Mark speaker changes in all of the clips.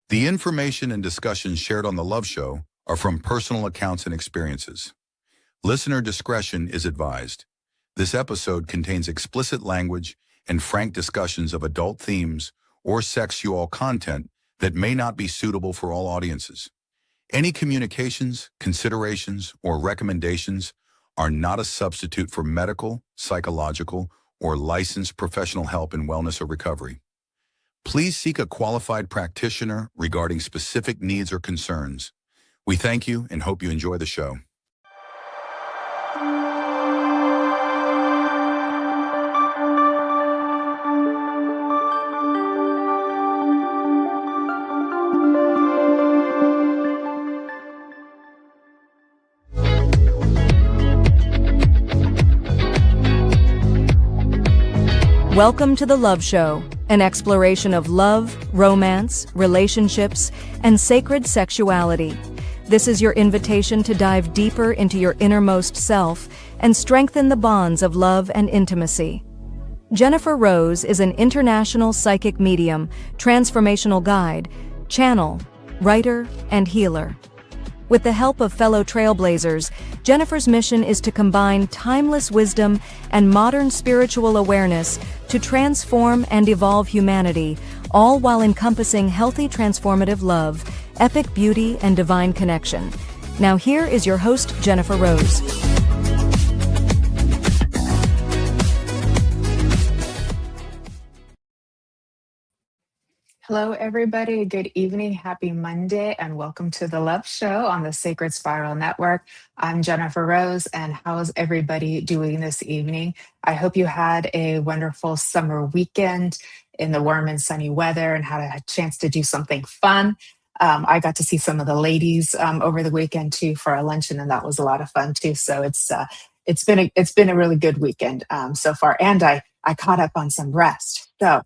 Speaker 1: The information and discussions shared on The Love Show are from personal accounts and experiences. Listener discretion is advised. This episode contains explicit language and frank discussions of adult themes or sexual content that may not be suitable for all audiences. Any communications, considerations, or recommendations are not a substitute for medical, psychological, or licensed professional help in wellness or recovery. Please seek a qualified practitioner regarding specific needs or concerns. We thank you and hope you enjoy the show.
Speaker 2: Welcome to The Love Show, an exploration of love, romance, relationships, and sacred sexuality. This is your invitation to dive deeper into your innermost self and strengthen the bonds of love and intimacy. Jennifer Rose is an international psychic medium, transformational guide, channel, writer, and healer. With the help of fellow trailblazers, Jennifer's mission is to combine timeless wisdom and modern spiritual awareness to transform and evolve humanity, all while encompassing healthy transformative love, epic beauty, and divine connection. Now here is your host, Jennifer Rose.
Speaker 3: Hello, everybody. Good evening. Happy Monday, and welcome to The Love Show on the Sacred Spiral Network. I'm Jennifer Rose, and how's everybody doing this evening? I hope you had a wonderful summer weekend in the warm and sunny weather and had a chance to do something fun. I got to see some of the ladies over the weekend too for a luncheon, and that was a lot of fun too. So it's been a really good weekend so far, and I caught up on some rest. So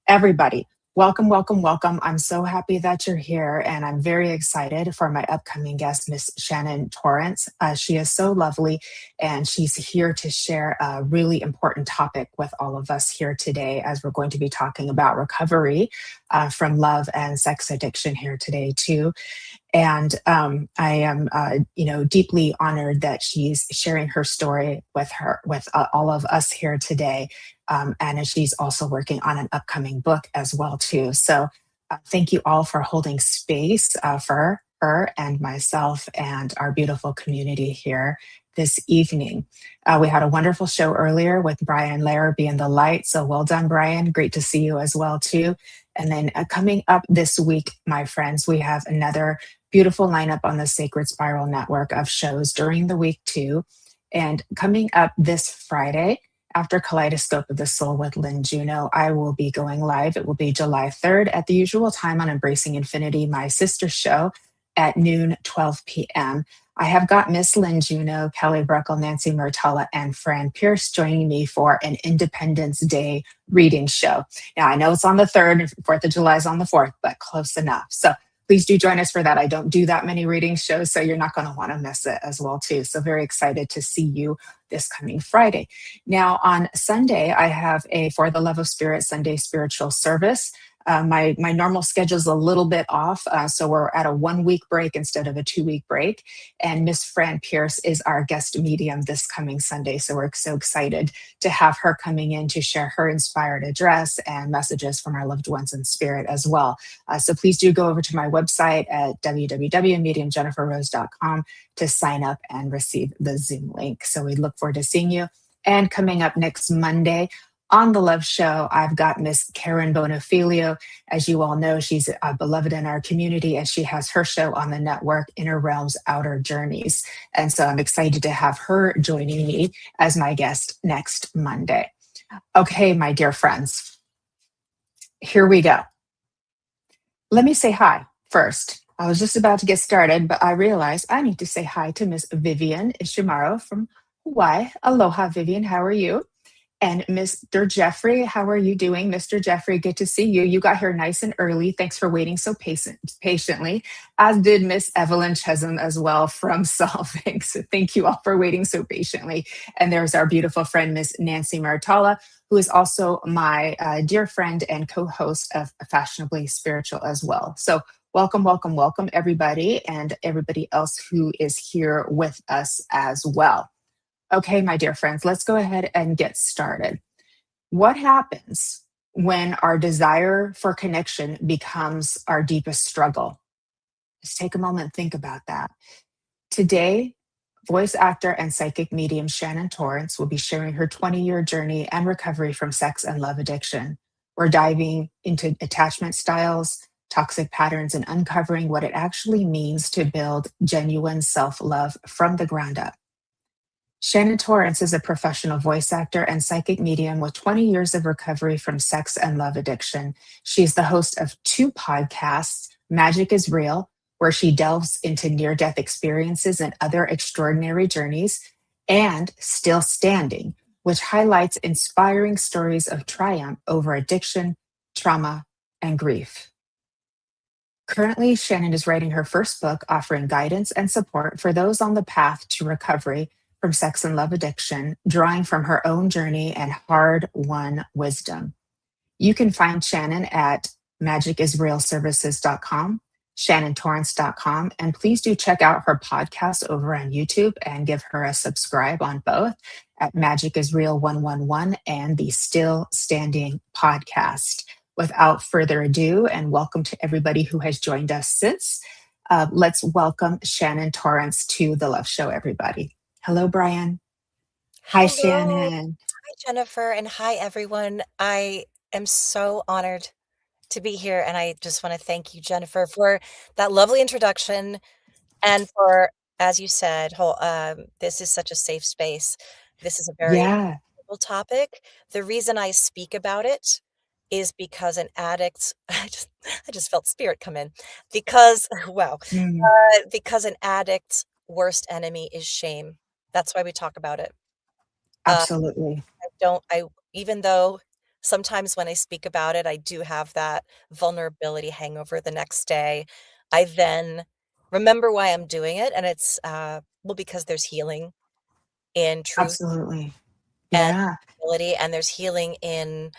Speaker 3: everybody, welcome, welcome, welcome. I'm so happy that you're here, and I'm very excited for my upcoming guest, Miss Shannon Torrence. She is so lovely, and she's here to share a really important topic with all of us here today, as we're going to be talking about recovery from love and sex addiction here today too. And I am, deeply honored that she's sharing her story with all of us here today. And she's also working on an upcoming book as well too. So thank you all for holding space for her and myself and our beautiful community here this evening. We had a wonderful show earlier with Brian Larrabee and the Light. So well done, Brian. Great to see you as well too. And then coming up this week, my friends, we have another beautiful lineup on the Sacred Spiral Network of shows during the week too. And coming up this Friday, after Kaleidoscope of the Soul with Lynn Juno, I will be going live. It will be July 3rd at the usual time on Embracing Infinity, my sister show, at noon, 12 p.m. I have got Miss Lynn Juno, Kelly Breckle, Nancy Murtala, and Fran Pierce joining me for an Independence Day reading show. Now, I know it's on the 3rd, and 4th of July is on the 4th, but close enough. So please do join us for that. I don't do that many reading shows, so you're not going to want to miss it as well too. So very excited to see you this coming Friday. Now on Sunday, I have a For the Love of Spirit Sunday spiritual service. My normal schedule is a little bit off, so we're at a 1-week break instead of a 2-week break. And Miss Fran Pierce is our guest medium this coming Sunday, so we're so excited to have her coming in to share her inspired address and messages from our loved ones in spirit as well. So please do go over to my website at www.mediumjenniferrose.com to sign up and receive the Zoom link. So we look forward to seeing you. And coming up next Monday, on The Love Show, I've got Miss Karen Bonafilio. As you all know, she's beloved in our community, and she has her show on the network, Inner Realms, Outer Journeys. And so I'm excited to have her joining me as my guest next Monday. Okay, my dear friends, here we go. Let me say hi first. I was just about to get started, but I realized I need to say hi to Miss Vivian Ishimaro from Hawaii. Aloha, Vivian. How are you? And Mr. Jeffrey, how are you doing? Mr. Jeffrey, good to see you. You got here nice and early. Thanks for waiting so patiently, as did Miss Evelyn Chesum as well from Solving. So thank you all for waiting so patiently. And there's our beautiful friend, Miss Nancy Martala, who is also my dear friend and co host of Fashionably Spiritual as well. So, welcome, welcome, welcome, everybody, and everybody else who is here with us as well. Okay, my dear friends, let's go ahead and get started. What happens when our desire for connection becomes our deepest struggle? Just take a moment and think about that. Today, voice actor and psychic medium Shannon Torrence will be sharing her 20-year journey and recovery from sex and love addiction. We're diving into attachment styles, toxic patterns, and uncovering what it actually means to build genuine self love from the ground up. Shannon Torrence is a professional voice actor and psychic medium with 20 years of recovery from sex and love addiction. She's the host of two podcasts, Magic is Real, where she delves into near death experiences and other extraordinary journeys, and Still Standing, which highlights inspiring stories of triumph over addiction, trauma, and grief. Currently, Shannon is writing her first book, offering guidance and support for those on the path to recovery from sex and love addiction, drawing from her own journey and hard won wisdom. You can find Shannon at magicisrealservices.com, shannontorrance.com, and please do check out her podcast over on YouTube and give her a subscribe on both at Magic is Real 111 and the Still Standing podcast. Without further ado, and welcome to everybody who has joined us since, let's welcome Shannon Torrance to the Love Show, everybody. Hello, Brian. Hi,
Speaker 4: Hello.
Speaker 3: Shannon.
Speaker 4: Hi, Jennifer, and hi, everyone. I am so honored to be here, and I just want to thank you, Jennifer, for that lovely introduction and for, as you said, this is such a safe space. This is a very
Speaker 3: Yeah.
Speaker 4: simple topic. The reason I speak about it is because an addict, I just felt spirit come in, because, wow,
Speaker 3: Mm,
Speaker 4: because an addict's worst enemy is shame. That's why we talk about it. Uh,
Speaker 3: absolutely.
Speaker 4: I even though sometimes when I speak about it, I do have that vulnerability hangover the next day, I then remember why I'm doing it, and it's, well, because there's healing in truth
Speaker 3: Absolutely.
Speaker 4: and
Speaker 3: Yeah.
Speaker 4: ability, and there's healing in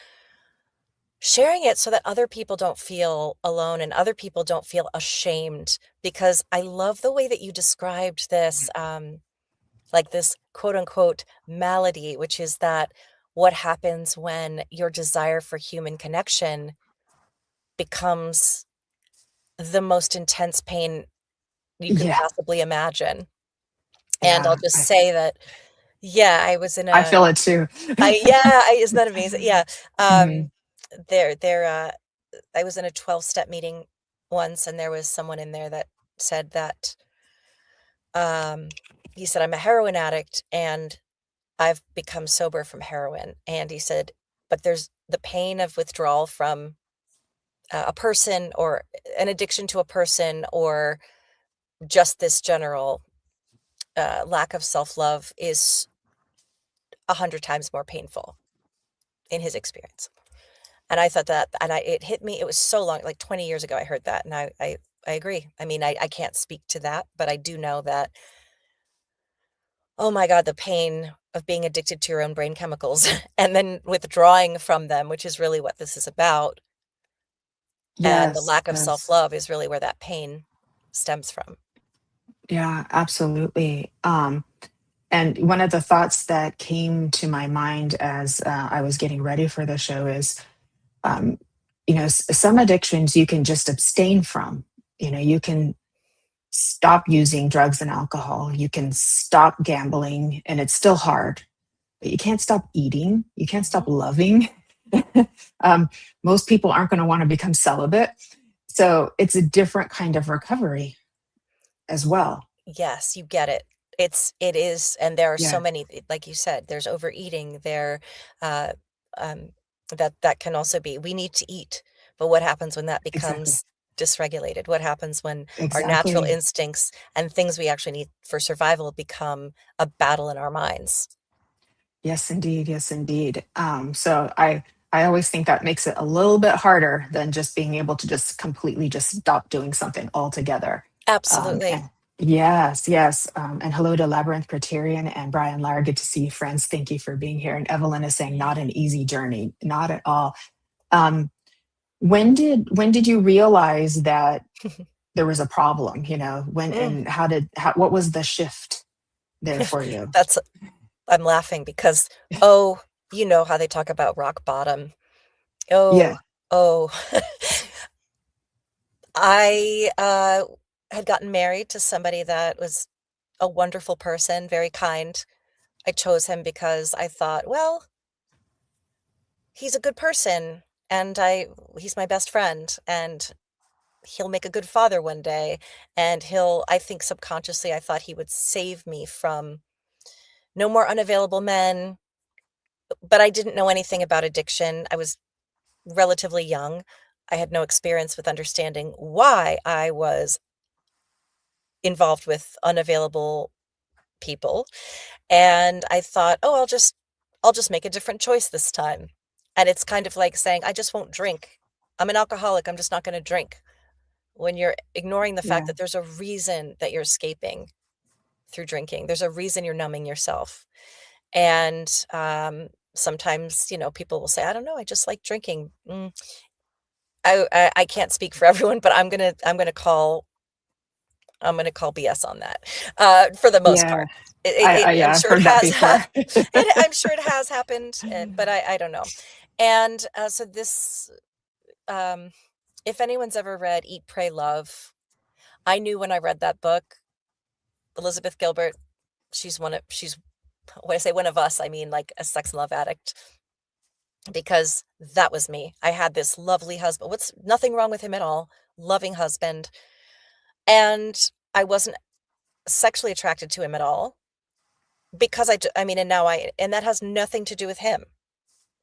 Speaker 4: sharing it so that other people don't feel alone and other people don't feel ashamed, because I love the way that you described this, like this quote unquote malady, which is that what happens when your desire for human connection becomes the most intense pain you could
Speaker 3: Yeah.
Speaker 4: possibly imagine. And I'll
Speaker 3: Yeah.
Speaker 4: just say that, yeah, I was in
Speaker 3: I
Speaker 4: a,
Speaker 3: feel it too.
Speaker 4: isn't that amazing? Yeah.
Speaker 3: Mhm.
Speaker 4: Um, there, I was in a 12-step meeting once, and there was someone in there that said that, he said, I'm a heroin addict and I've become sober from heroin. And he said, but there's the pain of withdrawal from a person, or an addiction to a person, or just this general lack of self love is 100 times more painful in his experience. And I thought that, and it hit me. It was so long, like 20 years ago, I heard that. And I agree. I mean, I can't speak to that, but I do know that, oh my God, the pain of being addicted to your own brain chemicals and then withdrawing from them, which is really what this is about. And the
Speaker 3: Yes.
Speaker 4: lack of
Speaker 3: Yes.
Speaker 4: self-love is really where that pain stems from.
Speaker 3: Yeah, absolutely. And one of the thoughts that came to my mind as I was getting ready for the show is, um, some addictions you can just abstain from. You can stop using drugs and alcohol. You can stop gambling, and it's still hard, but you can't stop eating. You can't stop
Speaker 4: Mhm.
Speaker 3: loving. um, Most people aren't going to want to become celibate. So it's a different kind of recovery as well.
Speaker 4: Yes, you get it. It is, and there are so
Speaker 3: Yeah,
Speaker 4: many, like you said, there's overeating there, uh, um, that can also be, we need to eat, but what happens when that
Speaker 3: exactly.
Speaker 4: becomes dysregulated? What happens when our natural
Speaker 3: Exactly.
Speaker 4: instincts and things we actually need for survival become a battle in our minds?
Speaker 3: Yes, indeed. Yes, indeed. So I always think that makes it a little bit harder than just being able to just completely just stop doing something altogether.
Speaker 4: Absolutely.
Speaker 3: And Yes, yes. And hello to Labyrinth Criterion and Brian Lara. Good to see you, friends. Thank you for being here. And Evelyn is saying, not an easy journey, not at all. Um, when did you realize that there was a problem? When
Speaker 4: Mm,
Speaker 3: and what was the shift there for you?
Speaker 4: that's I'm laughing because, oh, you know how they talk about rock bottom. Oh,
Speaker 3: Yeah,
Speaker 4: oh. I, had gotten married to somebody that was a wonderful person, very kind. I chose him because I thought, "Well, he's a good person, and he's my best friend, and he'll make a good father one day, and I think subconsciously, I thought he would save me from no more unavailable men, but I didn't know anything about addiction. I was relatively young. I had no experience with understanding why I was involved with unavailable people, and I thought, "Oh, I'll just make a different choice this time." And it's kind of like saying, "I just won't drink. I'm an alcoholic, I'm just not gonna drink." When you're ignoring the fact
Speaker 3: yeah,
Speaker 4: that there's a reason that you're escaping through drinking. There's a reason you're numbing yourself. And, sometimes, people will say, "I don't know, I just like drinking." I can't speak for everyone, but I'm gonna call BS on that, for the most
Speaker 3: yeah.
Speaker 4: part. I'm
Speaker 3: Yeah, I've
Speaker 4: sure it
Speaker 3: heard that
Speaker 4: has
Speaker 3: before.
Speaker 4: I'm sure it has happened, but I don't know. And, so this, um if anyone's ever read Eat, Pray, Love, I knew when I read that book, Elizabeth Gilbert, she's when I say one of us, I mean, like, a sex and love addict, because that was me. I had this lovely husband, what's nothing wrong with him at all, loving husband, and I wasn't sexually attracted to him at all because I mean, and now and that has nothing to do with him.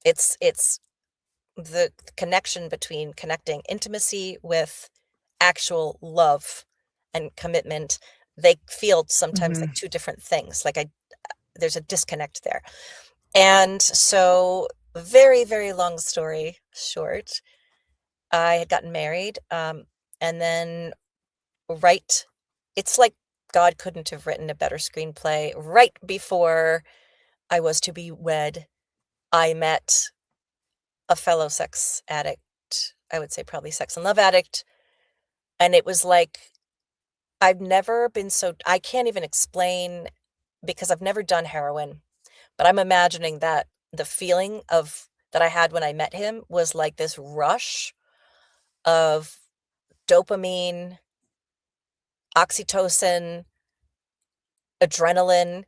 Speaker 4: It's the connection between connecting intimacy with actual love and commitment. They feel sometimes like
Speaker 3: Mhm.
Speaker 4: two different things. Like there's a disconnect there. And so, very, very long story short, I had gotten married, and then right it's like God couldn't have written a better screenplay. Right before I was to be wed, I met a fellow sex addict, I would say probably sex and love addict, and it was like, I've never been so I can't even explain because I've never done heroin. But I'm imagining that the feeling of that I had when I met him was like this rush of dopamine, oxytocin, adrenaline.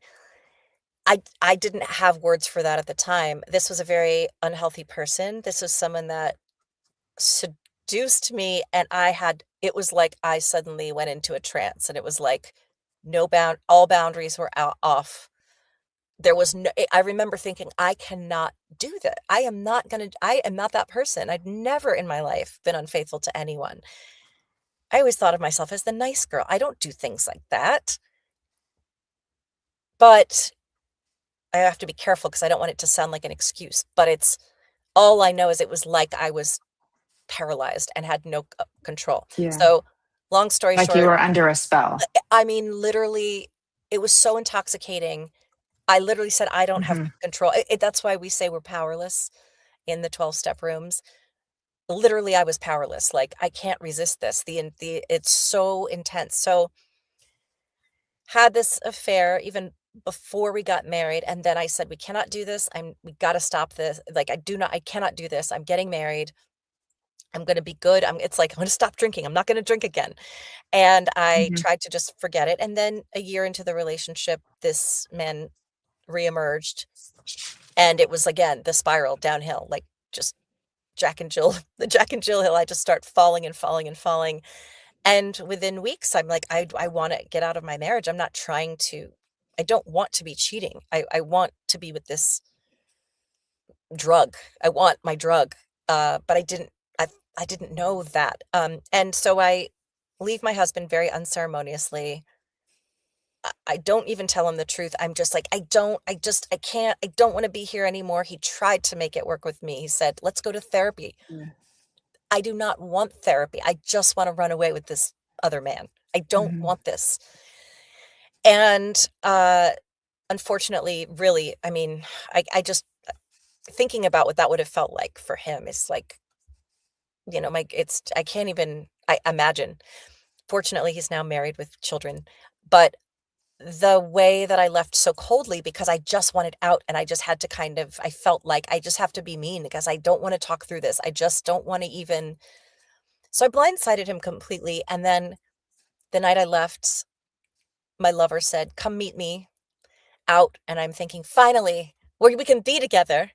Speaker 4: I didn't have words for that at the time. This was a very unhealthy person. This was someone that seduced me, and it was like I suddenly went into a trance, and it was like all boundaries were off. There was no I remember thinking, "I cannot do that. I am not that person." I'd never in my life been unfaithful to anyone. I always thought of myself as the nice girl. I don't do things like that. But I have to be careful because I don't want it to sound like an excuse, but it's all I know is it was like I was paralyzed and had no control.
Speaker 3: Yeah.
Speaker 4: So, long story
Speaker 3: Like you
Speaker 4: short,
Speaker 3: were under a spell.
Speaker 4: I mean, literally, it was so intoxicating. I literally said, "I don't have
Speaker 3: Mhm.
Speaker 4: control." That's why we say we're powerless in the 12-step rooms. Literally, I was powerless, like, I can't resist this, it's so intense. So, had this affair even before we got married, and then I said, "We cannot do this, we gotta stop this, like, I cannot do this, I'm getting married, I'm gonna be good, it's like, I'm gonna stop drinking, I'm not gonna drink again." And I
Speaker 3: Mhm.
Speaker 4: tried to just forget it, and then a year into the relationship, this man reemerged, and it was again the spiral downhill, like, just Jack and Jill the Jack and Jill hill. I just start falling and falling and falling, and within weeks, I'm like, I wanna get out of my marriage, I don't want to be cheating. I want to be with this drug. I want my drug, but I I didn't know that, and so I leave my husband very unceremoniously. I don't even tell him the truth. I'm just like, I can't, I don't wanna be here anymore." He tried to make it work with me. He said, "Let's go to therapy."
Speaker 3: Yeah.
Speaker 4: I do not want therapy. I just wanna run away with this other man. I don't
Speaker 3: Mhm.
Speaker 4: want this. And unfortunately, really, I mean, I just thinking about what that would have felt like for him is like, I can't even I imagine. Fortunately, he's now married with children, but the way that I left so coldly because I just wanted out and I just had to I felt like I just have to be mean because I don't want to talk through this. I just don't want to even. So I blindsided him completely. And then the night I left, my lover said, "Come meet me out." And I'm thinking, finally, we can be together.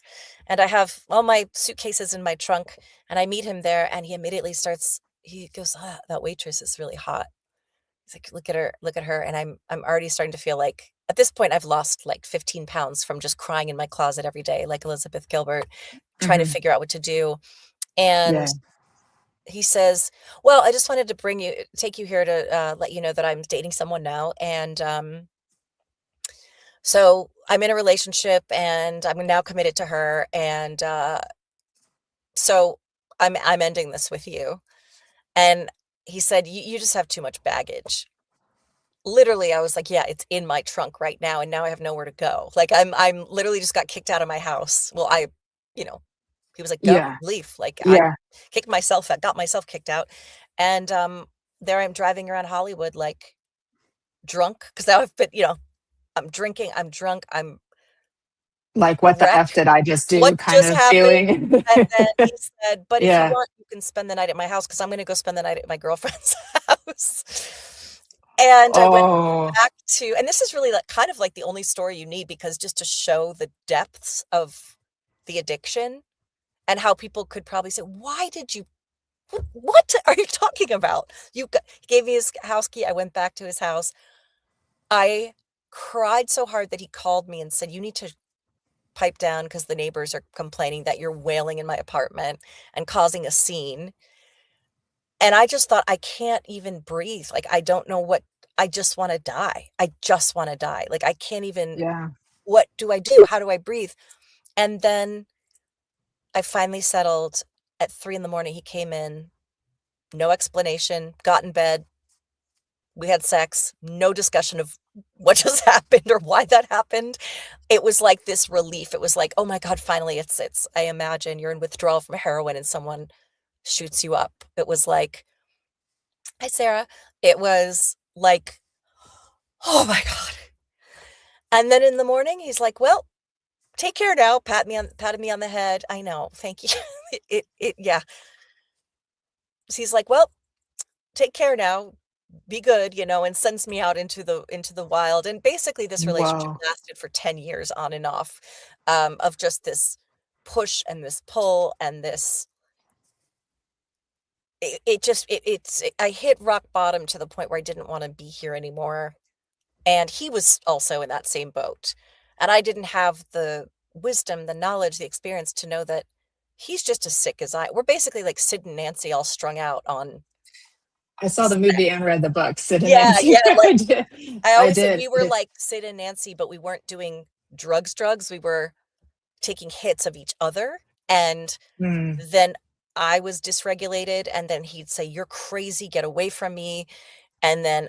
Speaker 4: And I have all my suitcases in my trunk and I meet him there and he goes, "Ah, that waitress is really hot." He's like, look at her." And I'm already starting to feel like at this point I've lost like 15 pounds from just crying in my closet every day, like Elizabeth Gilbert, trying to
Speaker 3: Hmm.
Speaker 4: figure out what to do. And
Speaker 3: Yeah.
Speaker 4: he says, "Well, I just wanted to take you here to let you know that I'm dating someone now. And so I'm in a relationship and I'm now committed to her. And so I'm ending this with you." And he said, You just have too much baggage." Literally, I was like, "Yeah, it's in my trunk right now, and now I have nowhere to go." Like, I'm literally just got kicked out of my house. Well, you know, he was like, "Go,
Speaker 3: Yeah.
Speaker 4: leave." Like, I
Speaker 3: Yeah.
Speaker 4: kicked myself out, got myself kicked out, and, there I'm driving around Hollywood, like, drunk, 'cause now I've been I'm drinking, I'm drunk, I'm
Speaker 3: Like,
Speaker 4: a
Speaker 3: what the
Speaker 4: wreck.
Speaker 3: F did I just
Speaker 4: What
Speaker 3: do kind
Speaker 4: just
Speaker 3: of
Speaker 4: happened?
Speaker 3: feeling?
Speaker 4: And then he said, "But if you
Speaker 3: Yeah.
Speaker 4: want, you can spend the night at my house because 'cause I'm gonna go spend the night at my girlfriend's house." And I went
Speaker 3: Oh,
Speaker 4: back to and this is really, like, kind of like the only story you need because just to show the depths of the addiction and how people could probably say, "Why did you what are you talking about?" He gave me his house key, I went back to his house. I cried so hard that he called me and said, "You need to pipe down because the neighbors are complaining that you're wailing in my apartment and causing a scene." And I just thought, I can't even breathe. Like, I don't know what I just wanna die. I just wanna die. Like, I can't even
Speaker 3: yeah.
Speaker 4: what do I do? How do I breathe? And then I finally settled at 3 in the morning. He came in, no explanation, got in bed, we had sex, no discussion of what just happened or why that happened. It was like this relief. It was like, "Oh my god, finally it's I imagine you're in withdrawal from heroin and someone shoots you up." It was like, "Hi, Sarah." It was like, "Oh my god." And then in the morning, he's like, "Well, take care now." Patted me on the head. I know, thank you. Yeah. So he's like, "Well, take care now. Be good," and sends me out into the wild. And basically this relationship
Speaker 3: Wow.
Speaker 4: lasted for 10 years on and off, of just this push and this pull and this it just I hit rock bottom to the point where I didn't want to be here anymore. And he was also in that same boat. And I didn't have the wisdom, the knowledge, the experience to know that he's just as sick as we're basically like Sid and Nancy all strung out on
Speaker 3: I saw the movie and read the book, Sid and
Speaker 4: yeah,
Speaker 3: Nancy.
Speaker 4: yeah, like,
Speaker 3: I did.
Speaker 4: I
Speaker 3: I
Speaker 4: always say
Speaker 3: did.
Speaker 4: we
Speaker 3: I
Speaker 4: were
Speaker 3: did.
Speaker 4: like Sid and Nancy, but we weren't doing drugs, we were taking hits of each other, and
Speaker 3: Mm,
Speaker 4: then I was dysregulated, and then he'd say, "You're crazy, get away from me," and then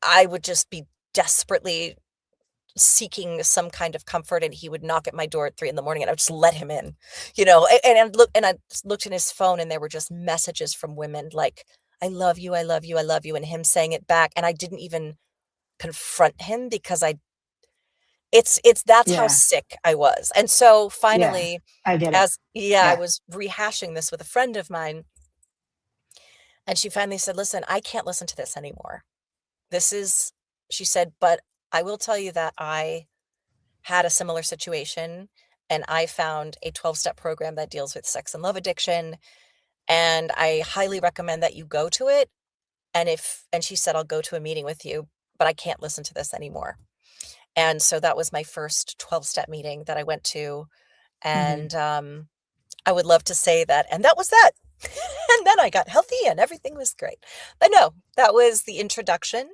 Speaker 4: I would just be desperately seeking some kind of comfort, and he would knock at my door at 3 in the morning, and I would just let him in, and I looked in his phone, and there were just messages from women like, "I love you, I love you, I love you," and him saying it back, and I didn't even confront him because that's how
Speaker 3: yeah.
Speaker 4: sick I was. And so
Speaker 3: Yeah.
Speaker 4: finally,
Speaker 3: I get it.
Speaker 4: I
Speaker 3: Yeah.
Speaker 4: was rehashing this with a friend of mine, and she finally said, "Listen, I can't listen to this anymore. This is," she said, "but I will tell you that I had a similar situation and I found a 12-step program that deals with sex and love addiction, and I highly recommend that you go to it. And she said, I'll go to a meeting with you, but I can't listen to this anymore." And so that was my first 12-step meeting that I went to,
Speaker 3: Hmm.
Speaker 4: and, I would love to say that, and that was that. And then I got healthy and everything was great. But no, that was the introduction,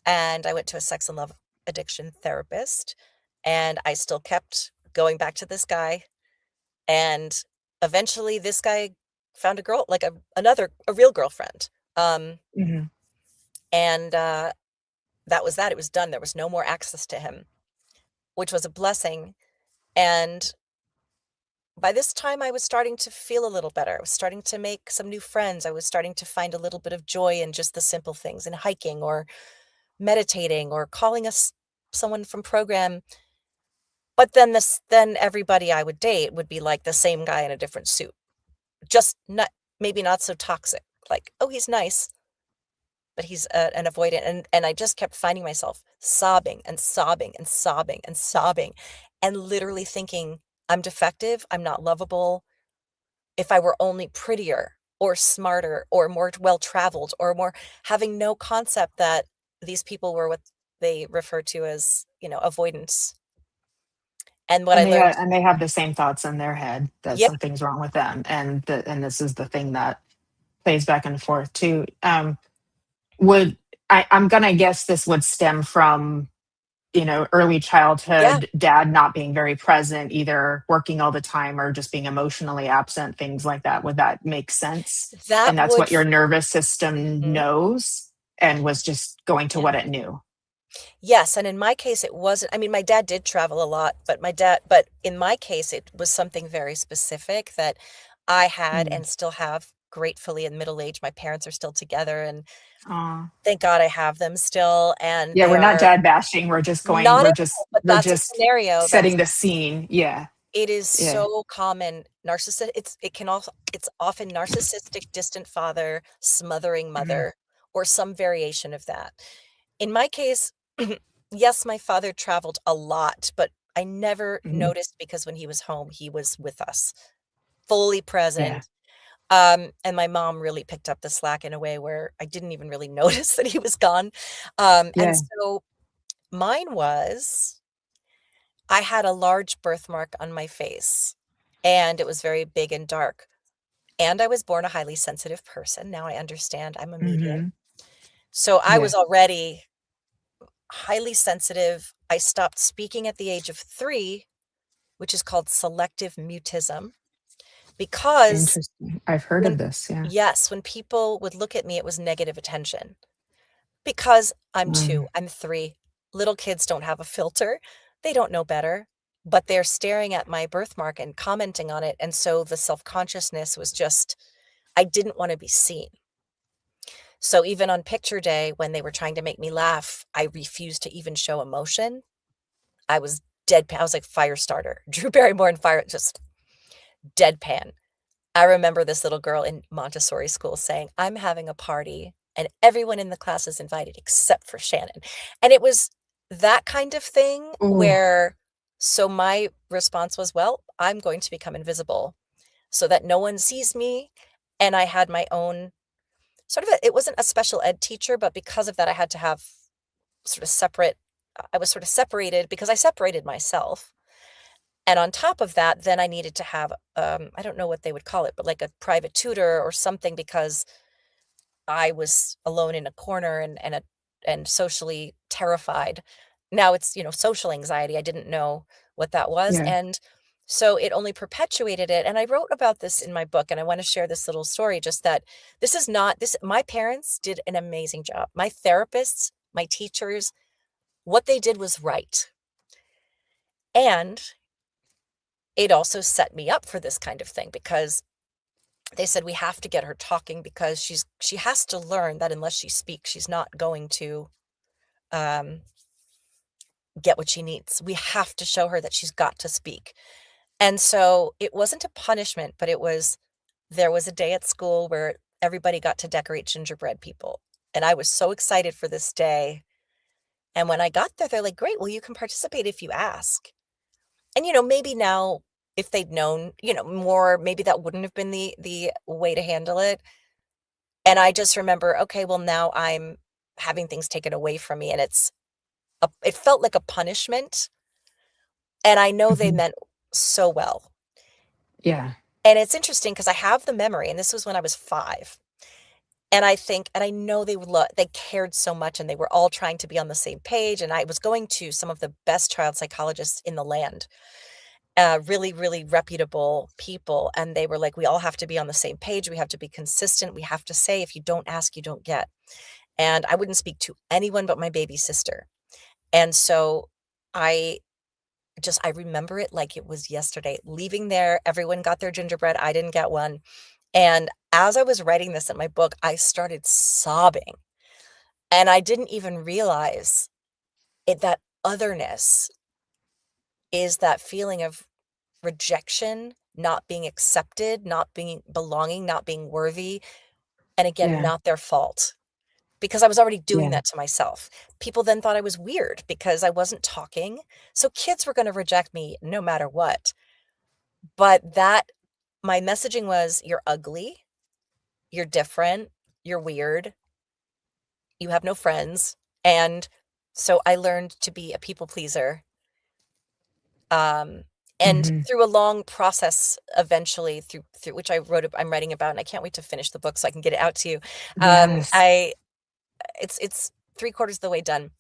Speaker 4: and I went to a sex and love addiction therapist, and I still kept going back to this guy, and eventually this guy found a girl, like a real girlfriend. Um,
Speaker 3: Hmm.
Speaker 4: and, that was that. It was done. There was no more access to him, which was a blessing. And by this time, I was starting to feel a little better. I was starting to make some new friends. I was starting to find a little bit of joy in just the simple things, in hiking or meditating or calling us someone from program. But then everybody I would date would be like the same guy in a different suit. Just not, maybe not so toxic. Like, oh, he's nice, but he's an avoidant. And I just kept finding myself sobbing and sobbing and sobbing and sobbing and literally thinking, I'm defective, I'm not lovable. If I were only prettier or smarter or more well-traveled or more, having no concept that these people were what they refer to as, avoidance. And what I learned.
Speaker 3: And they have the same thoughts in their head that
Speaker 4: Yep.
Speaker 3: something's wrong with them, and this is the thing that plays back and forth too. Would I'm gonna guess this would stem from, early
Speaker 4: Yeah,
Speaker 3: childhood, dad not being very present, either working all the time or just being emotionally absent, things like that. Would that make sense?
Speaker 4: that
Speaker 3: And that's
Speaker 4: would
Speaker 3: what your nervous system
Speaker 4: mhm,
Speaker 3: knows and was just going to
Speaker 4: yeah.
Speaker 3: what it knew.
Speaker 4: Yes, and in my case, it wasn't. I mean, my dad did travel a lot, but in my case, it was something very specific that I had
Speaker 3: Mm.
Speaker 4: and still have gratefully in middle age. My parents are still together, and
Speaker 3: Aw.
Speaker 4: thank God I have them still, and
Speaker 3: Yeah,
Speaker 4: they
Speaker 3: we're not
Speaker 4: are
Speaker 3: dad bashing.
Speaker 4: not
Speaker 3: We're
Speaker 4: at
Speaker 3: just
Speaker 4: all, but
Speaker 3: we're
Speaker 4: that's a
Speaker 3: just
Speaker 4: scenario that is
Speaker 3: setting the scene. Yeah.
Speaker 4: it is
Speaker 3: Yeah.
Speaker 4: so common. It can also it's often narcissistic, distant father, smothering
Speaker 3: Mhm.
Speaker 4: mother, or some variation of that. In my case, yes, my father traveled a lot, but I never
Speaker 3: Mhm.
Speaker 4: noticed because when he was home, he was with us, fully
Speaker 3: Yeah.
Speaker 4: present. And my mom really picked up the slack in a way where I didn't even really notice that he was gone. And
Speaker 3: Yeah.
Speaker 4: so mine was I had a large birthmark on my face, and it was very big and dark. And I was born a highly sensitive person. Now I understand I'm a medium.
Speaker 3: Mhm.
Speaker 4: So I
Speaker 3: Yeah.
Speaker 4: was already highly sensitive. I stopped speaking at the age of 3, which is called selective mutism, because
Speaker 3: Interesting. I've heard
Speaker 4: when
Speaker 3: of this, yeah.
Speaker 4: yes, when people would look at me, it was negative attention because I'm 2,
Speaker 3: Mm.
Speaker 4: I'm 3. Little kids don't have a filter. They don't know better, but they're staring at my birthmark and commenting on it. And so the self-consciousness was just, I didn't want to be seen. So even on picture day, when they were trying to make me laugh, I refused to even show emotion. I was deadpan. I was like fire starter. Drew Barrymore and fire, just deadpan. I remember this little girl in Montessori school saying, "I'm having a party and everyone in the class is invited except for Shannon." And it was that kind of thing
Speaker 3: Ooh.
Speaker 4: where so my response was, "Well, I'm going to become invisible so that no one sees me." And I had my own sort of it wasn't a special ed teacher, but because of that, I had to have sort of separate I was sort of separated because I separated myself. And on top of that, then I needed to have, I don't know what they would call it, but like a private tutor or something because I was alone in a corner and socially terrified. Now it's, social anxiety. I didn't know what that was.
Speaker 3: Yeah.
Speaker 4: And so it only perpetuated it. And I wrote about this in my book, and I want to share this little story just that this is not this, my parents did an amazing job. My therapists, my teachers, what they did was right. And it also set me up for this kind of thing because they said we have to get her talking because she has to learn that unless she speaks, she's not going to um, get what she needs. We have to show her that she's got to speak. And so it wasn't a punishment, but there was a day at school where everybody got to decorate gingerbread people. And I was so excited for this day. And when I got there, they're like, great, well, you can participate if you ask. And, maybe now if they'd known, more, maybe that wouldn't have been the way to handle it. And I just remember, okay, well, now I'm having things taken away from me, and it felt like a punishment, and I know they
Speaker 3: Mhm.
Speaker 4: meant so well.
Speaker 3: Yeah.
Speaker 4: And it's interesting because I have the memory, and this was when I was 5. And I think and I know they cared so much, and they were all trying to be on the same page, and I was going to some of the best child psychologists in the land, really, really reputable people, and they were like, "We all have to be on the same page, we have to be consistent, we have to say, if you don't ask, you don't get." and I wouldn't speak to anyone but my baby sister. And so I I remember it like it was yesterday, leaving there, everyone got their gingerbread, I didn't get one, and as I was writing this in my book, I started sobbing, and I didn't even realize that otherness is that feeling of rejection, not being accepted, not being belonging, not being worthy, and again,
Speaker 3: Yeah.
Speaker 4: not their fault, because I was already doing
Speaker 3: Yeah.
Speaker 4: that to myself. People then thought I was weird because I wasn't talking, so kids were gonna reject me no matter what. But my messaging was, "You're ugly, you're different, you're weird, you have no friends," and so I learned to be a people pleaser, um, and
Speaker 3: Hmm.
Speaker 4: through a long process eventually through which I'm writing about, and I can't wait to finish the book so I can get it out to you.
Speaker 3: Yes.
Speaker 4: I it's 3/4 of the way done.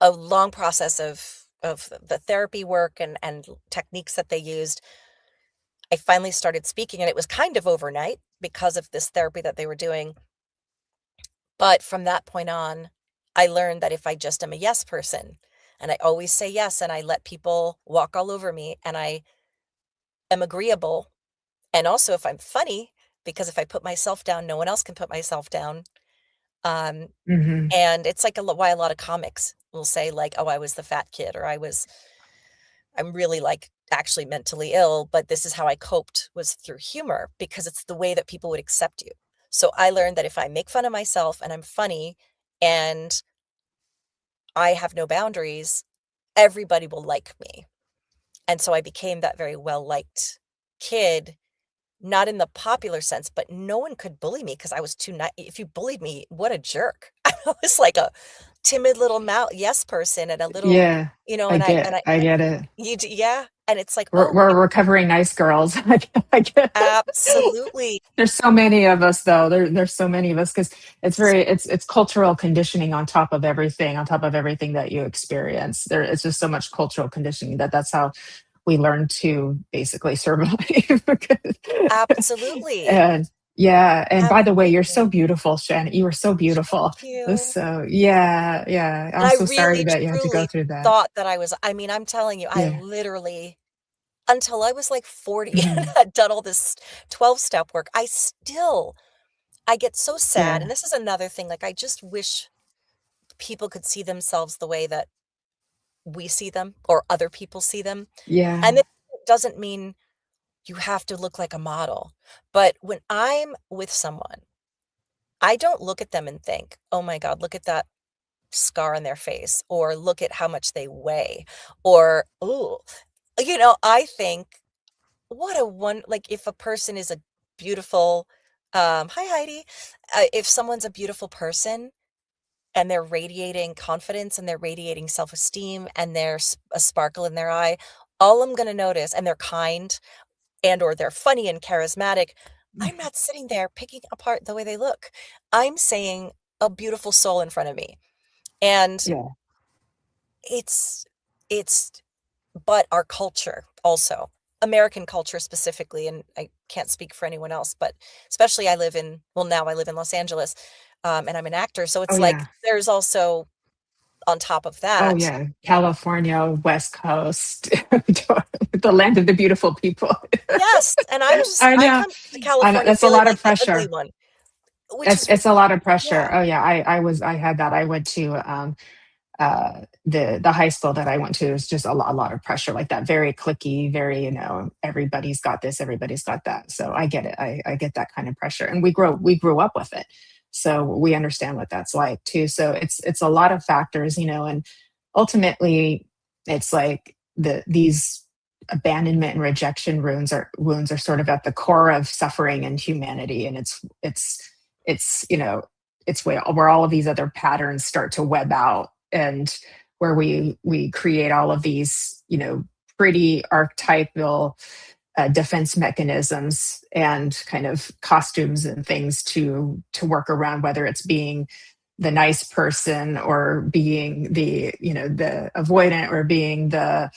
Speaker 4: A long process of the therapy work and techniques that they used. I finally started speaking, and it was kind of overnight because of this therapy that they were doing. But from that point on, I learned that if I just am a yes person and I always say yes and I let people walk all over me and I am agreeable, and also if I'm funny, because if I put myself down, no one else can put myself down. Um,
Speaker 3: Hmm.
Speaker 4: and it's like why a lot of comics will say like, "Oh, I was the fat kid," or I'm really like actually mentally ill, but this is how I coped was through humor because it's the way that people would accept you. So I learned that if I make fun of myself and I'm funny and I have no boundaries, everybody will like me. And so I became that very well liked kid, not in the popular sense, but no one could bully me because I was too nice. If you bullied me, what a jerk. I was like a timid little mouth yes person and a little,
Speaker 3: Yeah.
Speaker 4: and I
Speaker 3: I get it.
Speaker 4: yeah. And it's like,
Speaker 3: We're
Speaker 4: oh,
Speaker 3: we're recovering nice girls. I get it.
Speaker 4: absolutely.
Speaker 3: There's so many of us though. There's so many of us because it's cultural conditioning on top of everything that you experience. It's just so much cultural conditioning that's how we learn to basically survive.
Speaker 4: Absolutely.
Speaker 3: And yeah, and by the way, you're so
Speaker 4: Absolutely.
Speaker 3: beautiful, Shannon. You were so beautiful.
Speaker 4: Thank you.
Speaker 3: So yeah, yeah.
Speaker 4: And
Speaker 3: I'm
Speaker 4: I
Speaker 3: so sorry
Speaker 4: really,
Speaker 3: that you had to go
Speaker 4: truly
Speaker 3: through that.
Speaker 4: thought that I'm telling you, I
Speaker 3: Yeah.
Speaker 4: literally, until I was like 40 and
Speaker 3: Hmm.
Speaker 4: had done all this 12-step work, I get so sad. And
Speaker 3: Yeah.
Speaker 4: this is another thing, like, I just wish people could see themselves the way that we see them or other people see them. And
Speaker 3: Yeah.
Speaker 4: it doesn't mean you have to look like a model. But when I'm with someone, I don't look at them and think, oh my God, look at that scar on their face, or look at how much they weigh, or, oh, I think, what a one, like if a person is a beautiful, hi Heidi, if someone's a beautiful person and they're radiating confidence and they're radiating self-esteem and there's a sparkle in their eye, all I'm going to notice, and they're kind and or they're funny and charismatic, I'm not sitting there picking apart the way they look. I'm saying a beautiful soul in front of me. And
Speaker 3: Yeah.
Speaker 4: it's it's but our culture also, American culture specifically, and I can't speak for anyone else, but especially now I live in Los Angeles, and I'm an actor, so
Speaker 3: Oh
Speaker 4: it's like
Speaker 3: yeah.
Speaker 4: there's also on top of
Speaker 3: Oh
Speaker 4: that.
Speaker 3: yeah. California, West Coast, the land of the beautiful people.
Speaker 4: Yes, and
Speaker 3: I
Speaker 4: I
Speaker 3: know.
Speaker 4: come to
Speaker 3: I know.
Speaker 4: California
Speaker 3: That's a
Speaker 4: feeling
Speaker 3: lot of
Speaker 4: like the ugly
Speaker 3: pressure.
Speaker 4: one, which
Speaker 3: It's
Speaker 4: is
Speaker 3: it's a lot of
Speaker 4: yeah.
Speaker 3: pressure. Oh yeah. I had that. I went to the high school that I went to is just a lot of pressure like that. Very clicky, very, everybody's got this, everybody's got that. So I get it. I get that kind of pressure. And we grew up with it. So we understand what that's like too. So it's a lot of factors, and ultimately it's like these abandonment and rejection wounds are sort of at the core of suffering and humanity. And it's it's where all of these other patterns start to web out, and where we create all of these pretty archetypal defense mechanisms and kind of costumes and things to work around, whether it's being the nice person or being the avoidant, or being the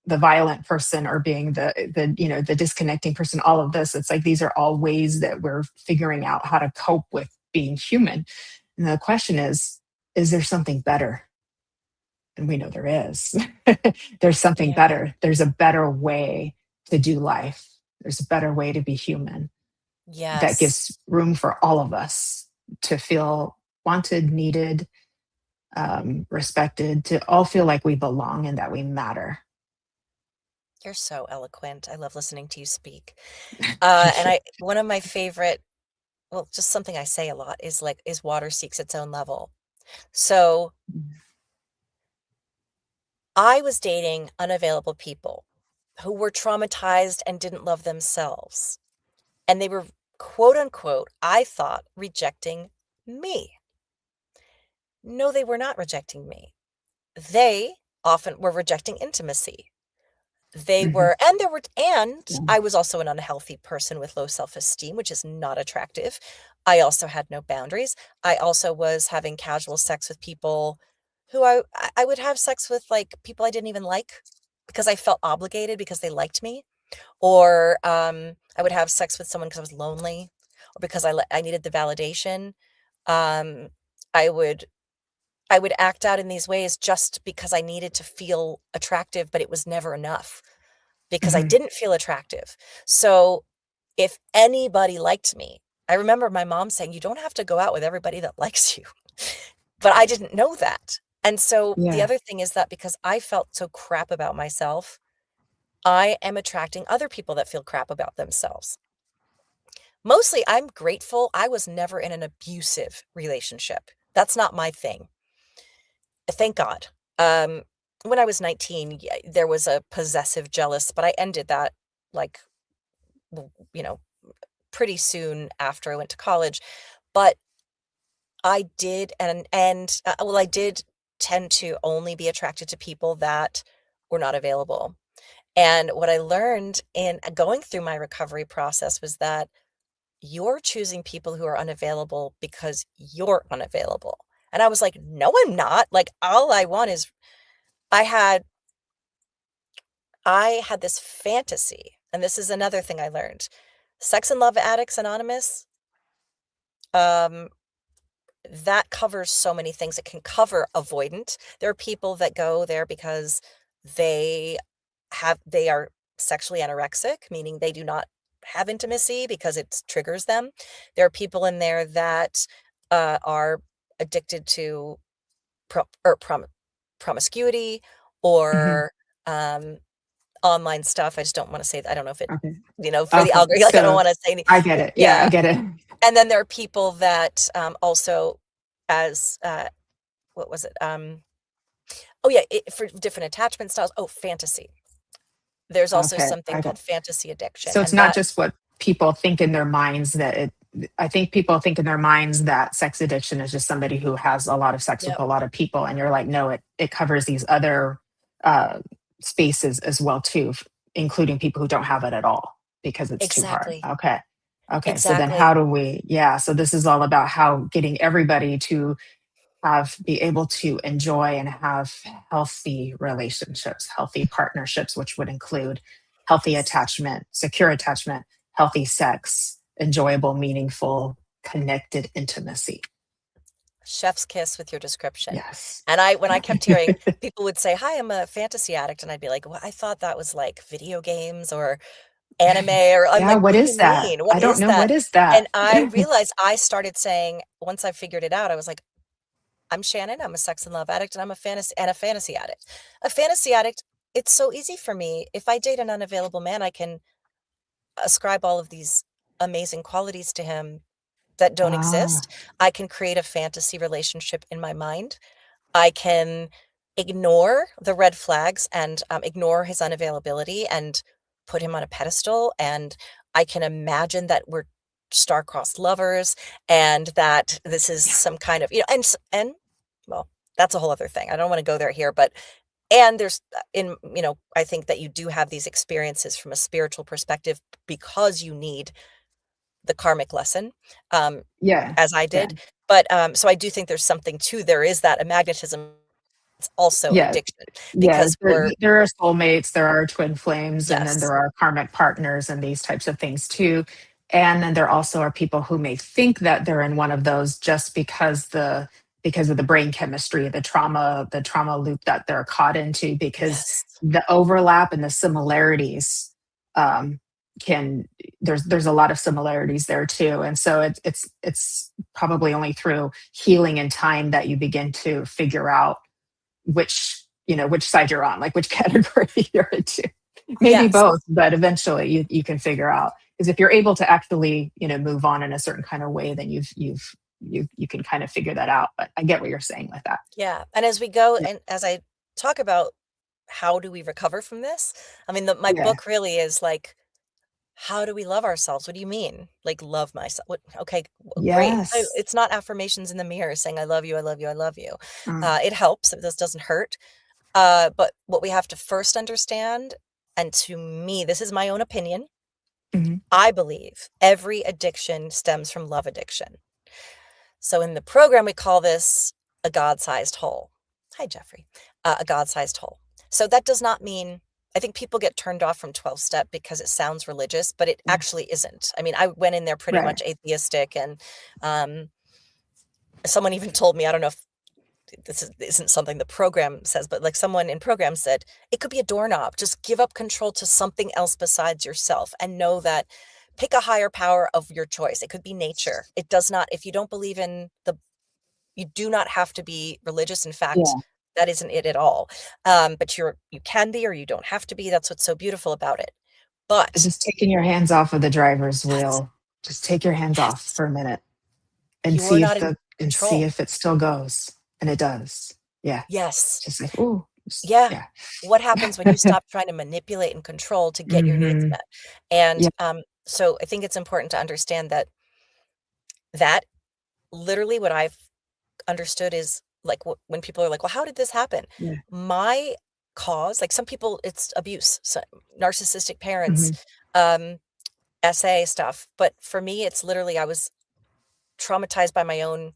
Speaker 3: violent person, or being the disconnecting person. All of this, it's like these are all ways that we're figuring out how to cope with being human. And the question is there something better? And we know there is. There's something
Speaker 4: Yeah.
Speaker 3: better. There's a better way to do life. There's a better way to be human that
Speaker 4: Yes.
Speaker 3: gives room for all of us to feel wanted, needed, respected, to all feel like we belong and that we matter.
Speaker 4: You're so eloquent. I love listening to you speak.
Speaker 3: Thank
Speaker 4: And
Speaker 3: you.
Speaker 4: one of my favorite, well, just something I say a lot is like, is water seeks its own level. So I was dating unavailable people who were traumatized and didn't love themselves. And they were, quote unquote, I thought, rejecting me. No, they were not rejecting me. They often were rejecting intimacy. They
Speaker 3: Mhm.
Speaker 4: were, and there were, and
Speaker 3: Yeah.
Speaker 4: I was also an unhealthy person with low self-esteem, which is not attractive. I also had no boundaries. I also was having casual sex with people who I would have sex with, like people I didn't even like because I felt obligated because they liked me, or I would have sex with someone because I was lonely, or because I needed the validation. Um, I would I would act out in these ways just because I needed to feel attractive, but it was never enough because I
Speaker 3: Mhm.
Speaker 4: didn't feel attractive. So if anybody liked me, I remember my mom saying, "You don't have to go out with everybody that likes you." But I didn't know that. And so the
Speaker 3: Yeah.
Speaker 4: other thing is that because I felt so crap about myself, I am attracting other people that feel crap about themselves. Mostly, I'm grateful I was never in an abusive relationship. That's not my thing. Thank God. Um, when I was 19, there was a possessive jealous, but I ended that like, you know, pretty soon after I went to college. But I did, well, I did tend to only be attracted to people that were not available. And what I learned in going through my recovery process was that you're choosing people who are unavailable because you're unavailable. And I was like, no, I'm not. Like, all I want is I had I had this fantasy, and this is another thing I learned. Sex and Love Addicts Anonymous, um, that covers so many things. It can cover avoidant. There are people that go there because they they are sexually anorexic, meaning they do not have intimacy because it triggers them. There are people in there that are addicted to promiscuity
Speaker 3: Mhm.
Speaker 4: or um, online stuff. I just don't wanna say that. I don't know if it,
Speaker 3: Okay.
Speaker 4: for the
Speaker 3: Okay.
Speaker 4: algorithm, like, I don't
Speaker 3: So
Speaker 4: wanna say any.
Speaker 3: I get it. Yeah, I
Speaker 4: Yeah,
Speaker 3: get it.
Speaker 4: and then there are people that, also as, what was it? Oh, yeah, for different attachment styles. Oh, fantasy. There's also
Speaker 3: Okay.
Speaker 4: something
Speaker 3: I got
Speaker 4: called fantasy addiction,
Speaker 3: So it's
Speaker 4: and
Speaker 3: not
Speaker 4: that.
Speaker 3: just what people think in their minds that it I think people think in their minds that sex addiction is just somebody who has a lot of sex with
Speaker 4: Yep,
Speaker 3: a lot of people, and you're like, no, it covers these other uh, spaces as well too, including people who don't have it at all because it's too hard.
Speaker 4: exactly,
Speaker 3: Okay. Okay. So then
Speaker 4: exactly.
Speaker 3: how do we, yeah, so this is all about how getting everybody to be able to enjoy and have healthy relationships, healthy partnerships, which would include healthy
Speaker 4: Yes.
Speaker 3: attachment, secure attachment, healthy sex, enjoyable, meaningful, connected intimacy.
Speaker 4: Chef's kiss with your description.
Speaker 3: Yes.
Speaker 4: And when I kept hearing people would say, "Hi, I'm a fantasy addict," and I'd be like, "Well, I thought that was like video games or anime," or I'm
Speaker 3: Yeah.
Speaker 4: like,
Speaker 3: What
Speaker 4: "What do you
Speaker 3: is that?
Speaker 4: mean? What
Speaker 3: I don't
Speaker 4: is
Speaker 3: know.
Speaker 4: that?"
Speaker 3: What is that?
Speaker 4: And I realized I started saying, once I figured it out, I was like, "I'm Shannon, I'm a sex and love addict, and I'm a fantasy addict." A fantasy addict, it's so easy for me. If I date an unavailable man, I can ascribe all of these amazing qualities to him that don't
Speaker 3: Ah,
Speaker 4: exist. I can create a fantasy relationship in my mind. I can ignore the red flags and, ignore his unavailability and put him on a pedestal, and I can imagine that we're star-crossed lovers and that this is
Speaker 3: yeah.
Speaker 4: some kind of, and well, that's a whole other thing. I don't wanna go there here, but and there's, I think that you do have these experiences from a spiritual perspective because you need the karmic lesson, um,
Speaker 3: Yeah.
Speaker 4: as I
Speaker 3: Yeah.
Speaker 4: did, but, so I do think there's something to there is that a magnetism. It's also
Speaker 3: Yeah.
Speaker 4: addiction
Speaker 3: Yeah,
Speaker 4: because we're.
Speaker 3: there are soulmates, there are twin flames, and then
Speaker 4: Yes,
Speaker 3: there are karmic partners and these types of things too. And then there also are people who may think that they're in one of those just because of the brain chemistry, the trauma loop that they're caught into, because
Speaker 4: Yes.
Speaker 3: the overlap and the similarities um, can there's a lot of similarities there too. And so it's probably only through healing and time that you begin to figure out which side you're on, like which category you're into. Maybe
Speaker 4: Yes.
Speaker 3: both, but eventually you can figure out. Because if you're able to actually, move on in a certain kind of way, then you can kind of figure that out. But I get what you're saying with that.
Speaker 4: Yeah. And as we go
Speaker 3: Yeah.
Speaker 4: and as I talk about how do we recover from this? I mean, my
Speaker 3: Yeah.
Speaker 4: book really is like, how do we love ourselves? What do you mean? Like love myself? What, okay, great.
Speaker 3: Yes.
Speaker 4: It's not affirmations in the mirror saying, I love you, I love you, I love you.
Speaker 3: Mm,
Speaker 4: It helps. This doesn't hurt. But what we have to first understand, and to me, this is my own opinion,
Speaker 3: mhm.
Speaker 4: I believe every addiction stems from love addiction. So in the program, we call this a God-sized hole. Hi, Jeffrey. A God-sized hole. So that does not mean, I think people get turned off from 12 step because it sounds religious, but it
Speaker 3: Yeah.
Speaker 4: actually isn't. I mean, I went in there pretty
Speaker 3: Right.
Speaker 4: much atheistic, and um, someone even told me, I don't know if isn't something the program says, but like someone in program said, it could be a doorknob. Just give up control to something else besides yourself and know that pick a higher power of your choice. It could be nature. It does not, if you don't believe in you do not have to be religious. In fact,
Speaker 3: Yeah.
Speaker 4: that isn't it at all. But you can be, or you don't have to be. That's what's so beautiful about it.
Speaker 3: It's
Speaker 4: But
Speaker 3: just taking your hands off of the driver's
Speaker 4: that's,
Speaker 3: wheel. Just take your hands off
Speaker 4: yes,
Speaker 3: for a minute and
Speaker 4: you're
Speaker 3: see
Speaker 4: not
Speaker 3: if
Speaker 4: in control.
Speaker 3: it still goes. And it does. Yeah.
Speaker 4: Yes.
Speaker 3: Just like, ooh,
Speaker 4: Yeah.
Speaker 3: yeah.
Speaker 4: What happens when you stop trying to manipulate and control to get your needs
Speaker 3: Hmm.
Speaker 4: met? And
Speaker 3: Yeah.
Speaker 4: so I think it's important to understand that literally what I've understood is like when people are like, well, how did this happen?
Speaker 3: Yeah.
Speaker 4: My cause, like some people, it's abuse, so narcissistic parents,
Speaker 3: Hmm.
Speaker 4: um, SA stuff. But for me, it's literally I was traumatized by my own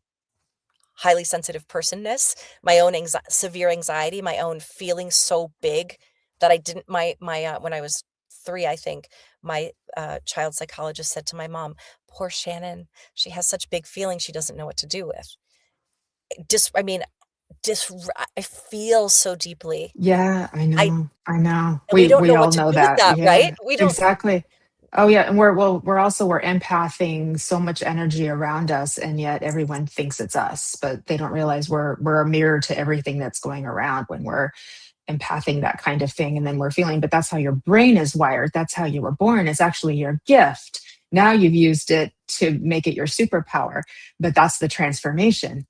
Speaker 4: highly sensitive personness, my own severe anxiety, my own feeling so big that I didn't when I was 3, I think, my, child psychologist said to my mom, "Poor Shannon, she has such big feelings she doesn't know what to do with." I mean, I feel so deeply.
Speaker 3: Yeah, I
Speaker 4: I
Speaker 3: know. I know.
Speaker 4: And we don't
Speaker 3: We
Speaker 4: know what
Speaker 3: all
Speaker 4: to
Speaker 3: know
Speaker 4: do with
Speaker 3: that.
Speaker 4: that, right?
Speaker 3: Yeah,
Speaker 4: We don't.
Speaker 3: exactly. Oh yeah, and we're empathing so much energy around us, and yet everyone thinks it's us, but they don't realize we're a mirror to everything that's going around when we're empathing that kind of thing, and then we're feeling. But that's how your brain is wired. That's how you were born. It's actually your gift. Now you've used it to make it your superpower, but that's the transformation.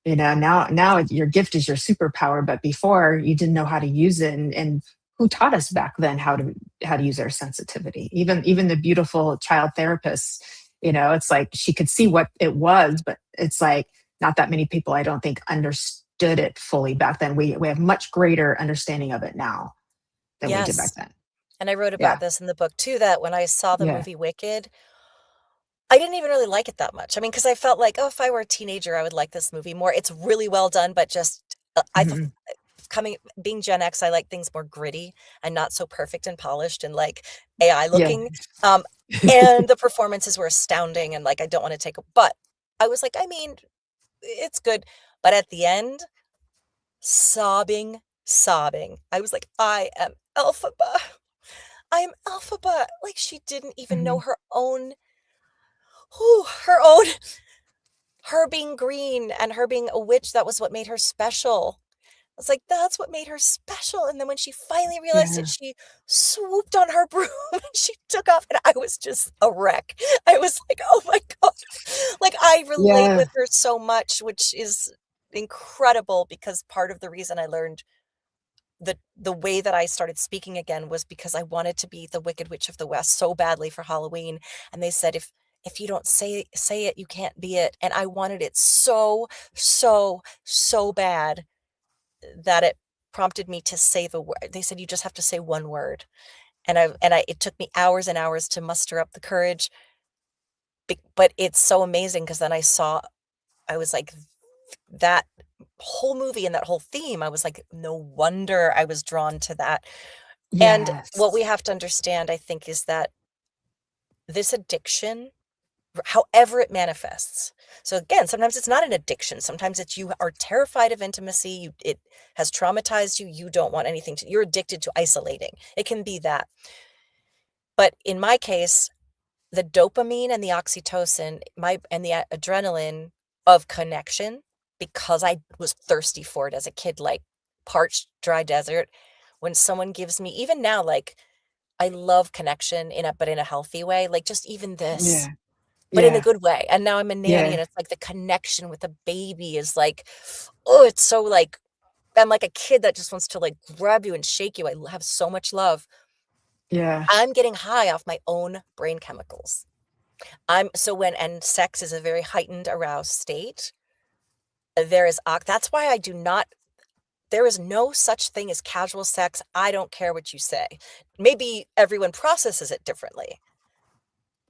Speaker 3: Now your gift is your superpower, but before you didn't know how to use it. And who taught us back then how to use our sensitivity? Even the beautiful child therapists, it's like she could see what it was, but it's like not that many people, I don't think, understood it fully back then. We have much greater understanding of it now than we did back
Speaker 4: Yes,
Speaker 3: then.
Speaker 4: and I wrote about
Speaker 3: Yeah.
Speaker 4: this in the book too, that when I saw the
Speaker 3: Yeah.
Speaker 4: movie Wicked, I didn't even really like it that much. I mean, because I felt like, "Oh, if I were a teenager, I would like this movie more." It's really well done, but just, I th
Speaker 3: Mhm.
Speaker 4: coming being Gen X, I like things more gritty and not so perfect and polished and, like, AI
Speaker 3: Yeah.
Speaker 4: looking, um, and the performances were astounding, and, like, I don't wanna take a but I was like, I mean, it's good, but at the end, sobbing, sobbing. I was like, "I am Elphaba. I am Elphaba." Like, she didn't even know
Speaker 3: Mhm.
Speaker 4: her own whew, her own her being green and her being a witch, that was what made her special. I was like, "That's what made her special," and then when she finally realized it,
Speaker 3: Yeah.
Speaker 4: she swooped on her broom and she took off, and I was just a wreck. I was like, "Oh my god." Like, I relate
Speaker 3: Yeah.
Speaker 4: with her so much, which is incredible because part of the reason I learned the way that I started speaking again was because I wanted to be the Wicked Witch of the West so badly for Halloween, and they said, "If you don't say it, you can't be it," and I wanted it so, so, so bad that it prompted me to say the word. They said, "You just have to say one word." And it took me hours and hours to muster up the courage, but it's so amazing because then I was like, that whole movie and that whole theme, I was like, "No wonder I was drawn to that." And what we
Speaker 3: Yes.
Speaker 4: have to understand, I think, is that this addiction, however it manifests. So again, sometimes it's not an addiction. Sometimes it's you are terrified of intimacy. It has traumatized you. You don't want anything you're addicted to isolating. It can be that. But in my case, the dopamine and the oxytocin, and the adrenaline of connection, because I was thirsty for it as a kid, like parched, dry desert. When someone gives me, even now, like I love connection but in a healthy way, like just even
Speaker 3: Yeah.
Speaker 4: this, but in a
Speaker 3: Yeah.
Speaker 4: good way. And now I'm a nanny,
Speaker 3: Yeah.
Speaker 4: and it's like the connection with the baby is like, oh, it's so like, I'm like a kid that just wants to like grab you and shake you. I have so much love.
Speaker 3: Yeah.
Speaker 4: I'm getting high off my own brain chemicals. And sex is a very heightened aroused state. That's why there is no such thing as casual sex. I don't care what you say. Maybe everyone processes it differently,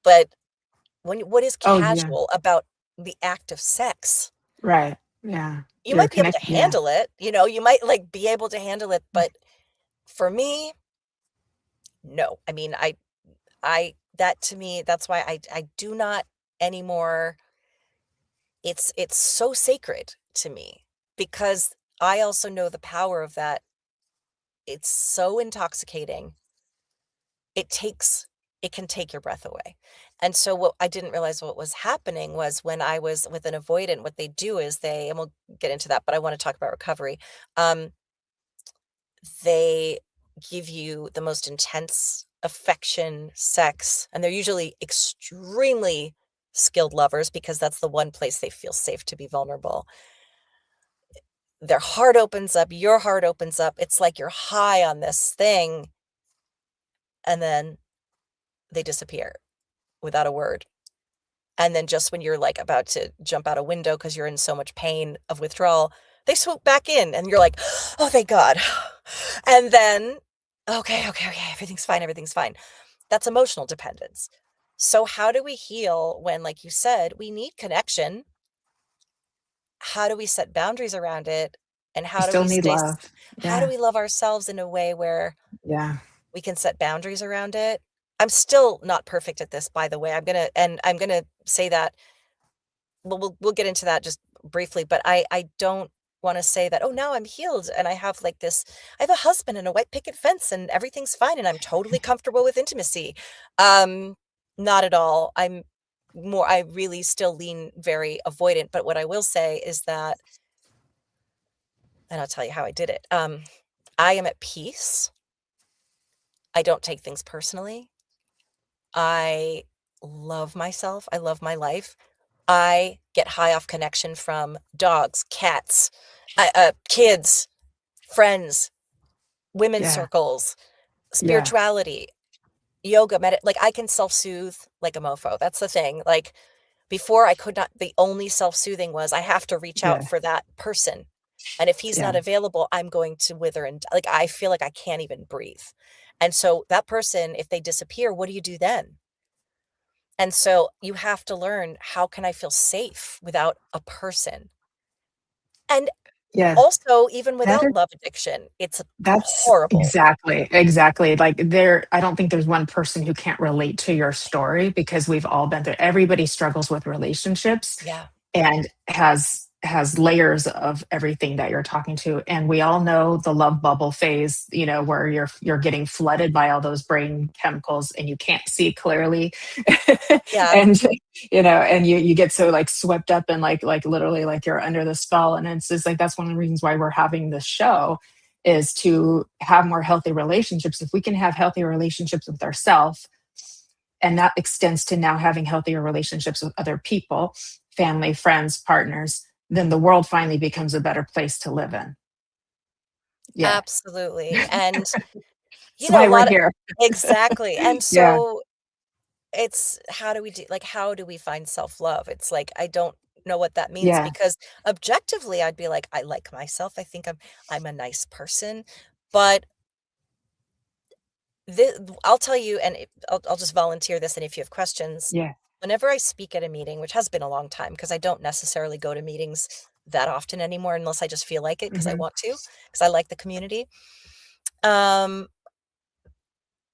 Speaker 4: but what is
Speaker 3: Oh, yeah.
Speaker 4: casual about the act of sex?
Speaker 3: Right. Yeah.
Speaker 4: You
Speaker 3: You're
Speaker 4: might be able to
Speaker 3: connected. Yeah.
Speaker 4: handle it, you might like be able to handle it, but for me, no. I mean, that to me, that's why I do not anymore. It's so sacred to me because I also know the power of that. It's so intoxicating. It takes it can take your breath away. And so what I didn't realize what was happening was when I was with an avoidant, what they do is and we'll get into that, but I want to talk about recovery. Um, they give you the most intense affection, sex, and they're usually extremely skilled lovers because that's the one place they feel safe to be vulnerable. Their heart opens up, your heart opens up. It's like you're high on this thing, and then they disappear without a word. And then just when you're like about to jump out a window because you're in so much pain of withdrawal, they swoop back in and you're like, oh, thank God. And then, okay, okay, okay, everything's fine, everything's fine. That's emotional dependence. So how do we heal when, like you said, we need connection? How do we set boundaries around it? And
Speaker 3: You
Speaker 4: how do
Speaker 3: still
Speaker 4: we
Speaker 3: need love.
Speaker 4: how do
Speaker 3: Yeah.
Speaker 4: we love ourselves in a way where
Speaker 3: Yeah.
Speaker 4: we can set boundaries around it? I'm still not perfect at this, by the way. I'm gonna say that we'll get into that just briefly, but I don't want to say that, oh, now I'm healed and I have a husband and a white picket fence and everything's fine and I'm totally comfortable with intimacy. Um, Not at all. I really still lean very avoidant, but what I will say is that, and I'll tell you how I did it. I am at peace. I don't take things personally. I love myself. I love my life. I get high off connection from dogs, cats, kids, friends, women's
Speaker 3: Yeah.
Speaker 4: circles,
Speaker 3: Yeah.
Speaker 4: spirituality, yoga, like I can self-soothe like a mofo. That's the thing. Like before I could not, the only self-soothing was I have to reach out
Speaker 3: Yeah.
Speaker 4: for that person. And if he's
Speaker 3: Yeah.
Speaker 4: not available, I'm going to wither and like I feel like I can't even breathe. And so that person, if they disappear, what do you do then? And so you have to learn, how can I feel safe without a person? And
Speaker 3: Yeah.
Speaker 4: also, even
Speaker 3: That
Speaker 4: without love addiction, it's
Speaker 3: That's
Speaker 4: horrible.
Speaker 3: exactly. Like I don't think there's one person who can't relate to your story because we've all been through. Everybody struggles with relationships
Speaker 4: Yeah.
Speaker 3: and has layers of everything that you're talking to. And we all know the love bubble phase, where you're getting flooded by all those brain chemicals and you can't see clearly.
Speaker 4: Yeah.
Speaker 3: And and you get so like swept up and like literally like you're under the spell. And it's just like that's one of the reasons why we're having this show is to have more healthy relationships. If we can have healthier relationships with ourselves, and that extends to now having healthier relationships with other people, family, friends, partners, then the world finally becomes a better place to live in. Yeah.
Speaker 4: Absolutely. And,
Speaker 3: That's why
Speaker 4: a
Speaker 3: we're
Speaker 4: lot of
Speaker 3: here.
Speaker 4: exactly. And
Speaker 3: Yeah.
Speaker 4: so it's how do we find self-love? It's like, I don't know what that means
Speaker 3: Yeah.
Speaker 4: because objectively, I'd be like, I like myself. I think I'm a nice person. But I'll tell you, and I'll just volunteer this. And if you have questions,
Speaker 3: Yeah.
Speaker 4: whenever I speak at a meeting, which has been a long time, because I don't necessarily go to meetings that often anymore, unless I just feel like it because I
Speaker 3: Hmm.
Speaker 4: want to, because I like the community. Um,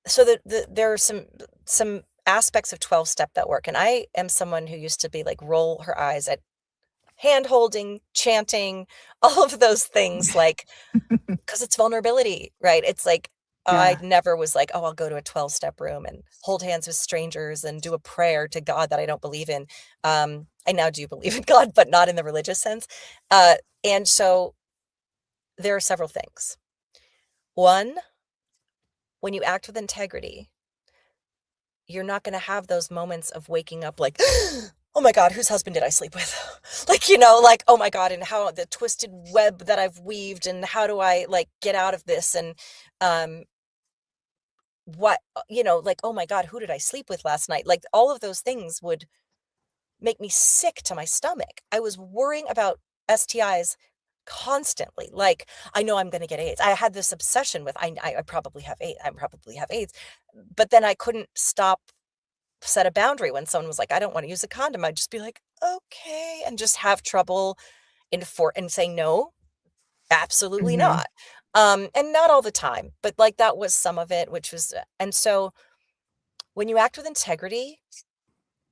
Speaker 4: so there are some aspects of 12-step that work. And I am someone who used to be like roll her eyes at hand holding, chanting, all of those things, like, because it's vulnerability, right? It's like, I
Speaker 3: Yeah.
Speaker 4: never was like, oh, I'll go to a 12-step room and hold hands with strangers and do a prayer to God that I don't believe in. I now do believe in God, but not in the religious sense. And so there are several things. One, when you act with integrity, you're not going to have those moments of waking up like, oh my God, whose husband did I sleep with? Like, like, oh my God, and how the twisted web that I've weaved, and how do I like get out of this? And um, what, like, oh my God, who did I sleep with last night? Like, all of those things would make me sick to my stomach. I was worrying about STIs constantly. Like, I know I'm going to get AIDS. I had this obsession with, I probably have AIDS. I probably have AIDS. But then I couldn't set a boundary when someone was like, I don't want to use a condom. I'd just be like, okay. And just have trouble and saying, no, absolutely
Speaker 3: Hmm.
Speaker 4: not. And not all the time, but like that was some of it, and so when you act with integrity,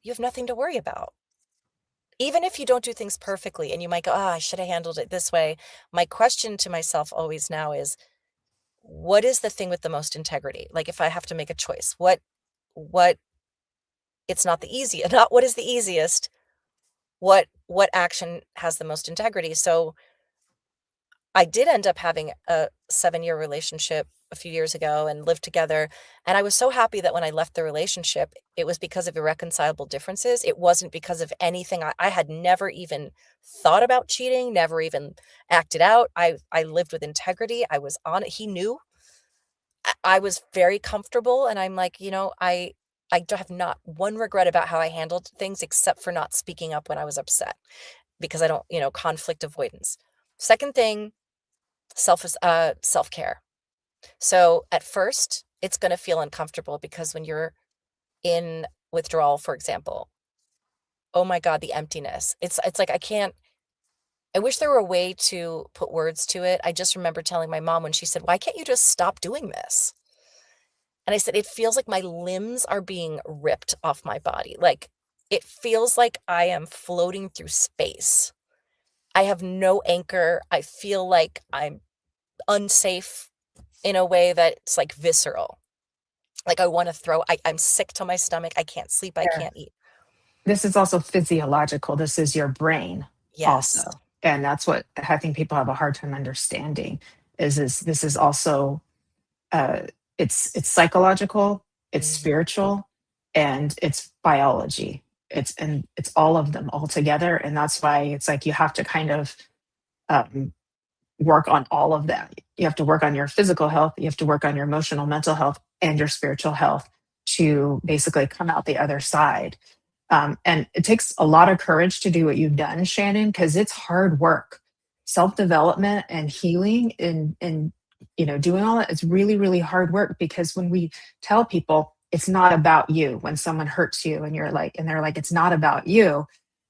Speaker 4: you have nothing to worry about. Even if you don't do things perfectly and you might go, oh, I should have handled it this way. My question to myself always now is, what is the thing with the most integrity? Like, if I have to make a choice, what, it's not the easiest, not what is the easiest, what action has the most integrity? So I did end up having a 7-year relationship a few years ago and lived together. And I was so happy that when I left the relationship, it was because of irreconcilable differences. It wasn't because of anything. I had never even thought about cheating, never even acted out. I lived with integrity. I was on it. He knew. I was very comfortable. And I'm like, I don't have not one regret about how I handled things except for not speaking up when I was upset, because I don't, conflict avoidance. Second thing, self-care. So at first, it's going to feel uncomfortable because when you're in withdrawal, for example, oh my God, the emptiness. It's like I wish there were a way to put words to it. I just remember telling my mom when she said, "Why can't you just stop doing this?" And I said, "It feels like my limbs are being ripped off my body. Like, it feels like I am floating through space. I have no anchor. I feel like I'm unsafe in a way that's like visceral. Like, I want to I'm sick to my stomach. I can't sleep. I
Speaker 3: Yeah.
Speaker 4: can't eat."
Speaker 3: This is also physiological. This is your brain
Speaker 4: Yes.
Speaker 3: also. And that's what I think people have a hard time understanding is this is also uh it's psychological, it's
Speaker 4: Mhm.
Speaker 3: spiritual, and it's biology. It's all of them all together. And that's why it's like you have to kind of um work on all of that. You have to work on your physical health, you have to work on your emotional, mental health, and your spiritual health to basically come out the other side. And it takes a lot of courage to do what you've done, Shannon, because it's hard work. Self development and healing and doing all that is really, really hard work because when we tell people it's not about you, when someone hurts you and they're like, it's not about you,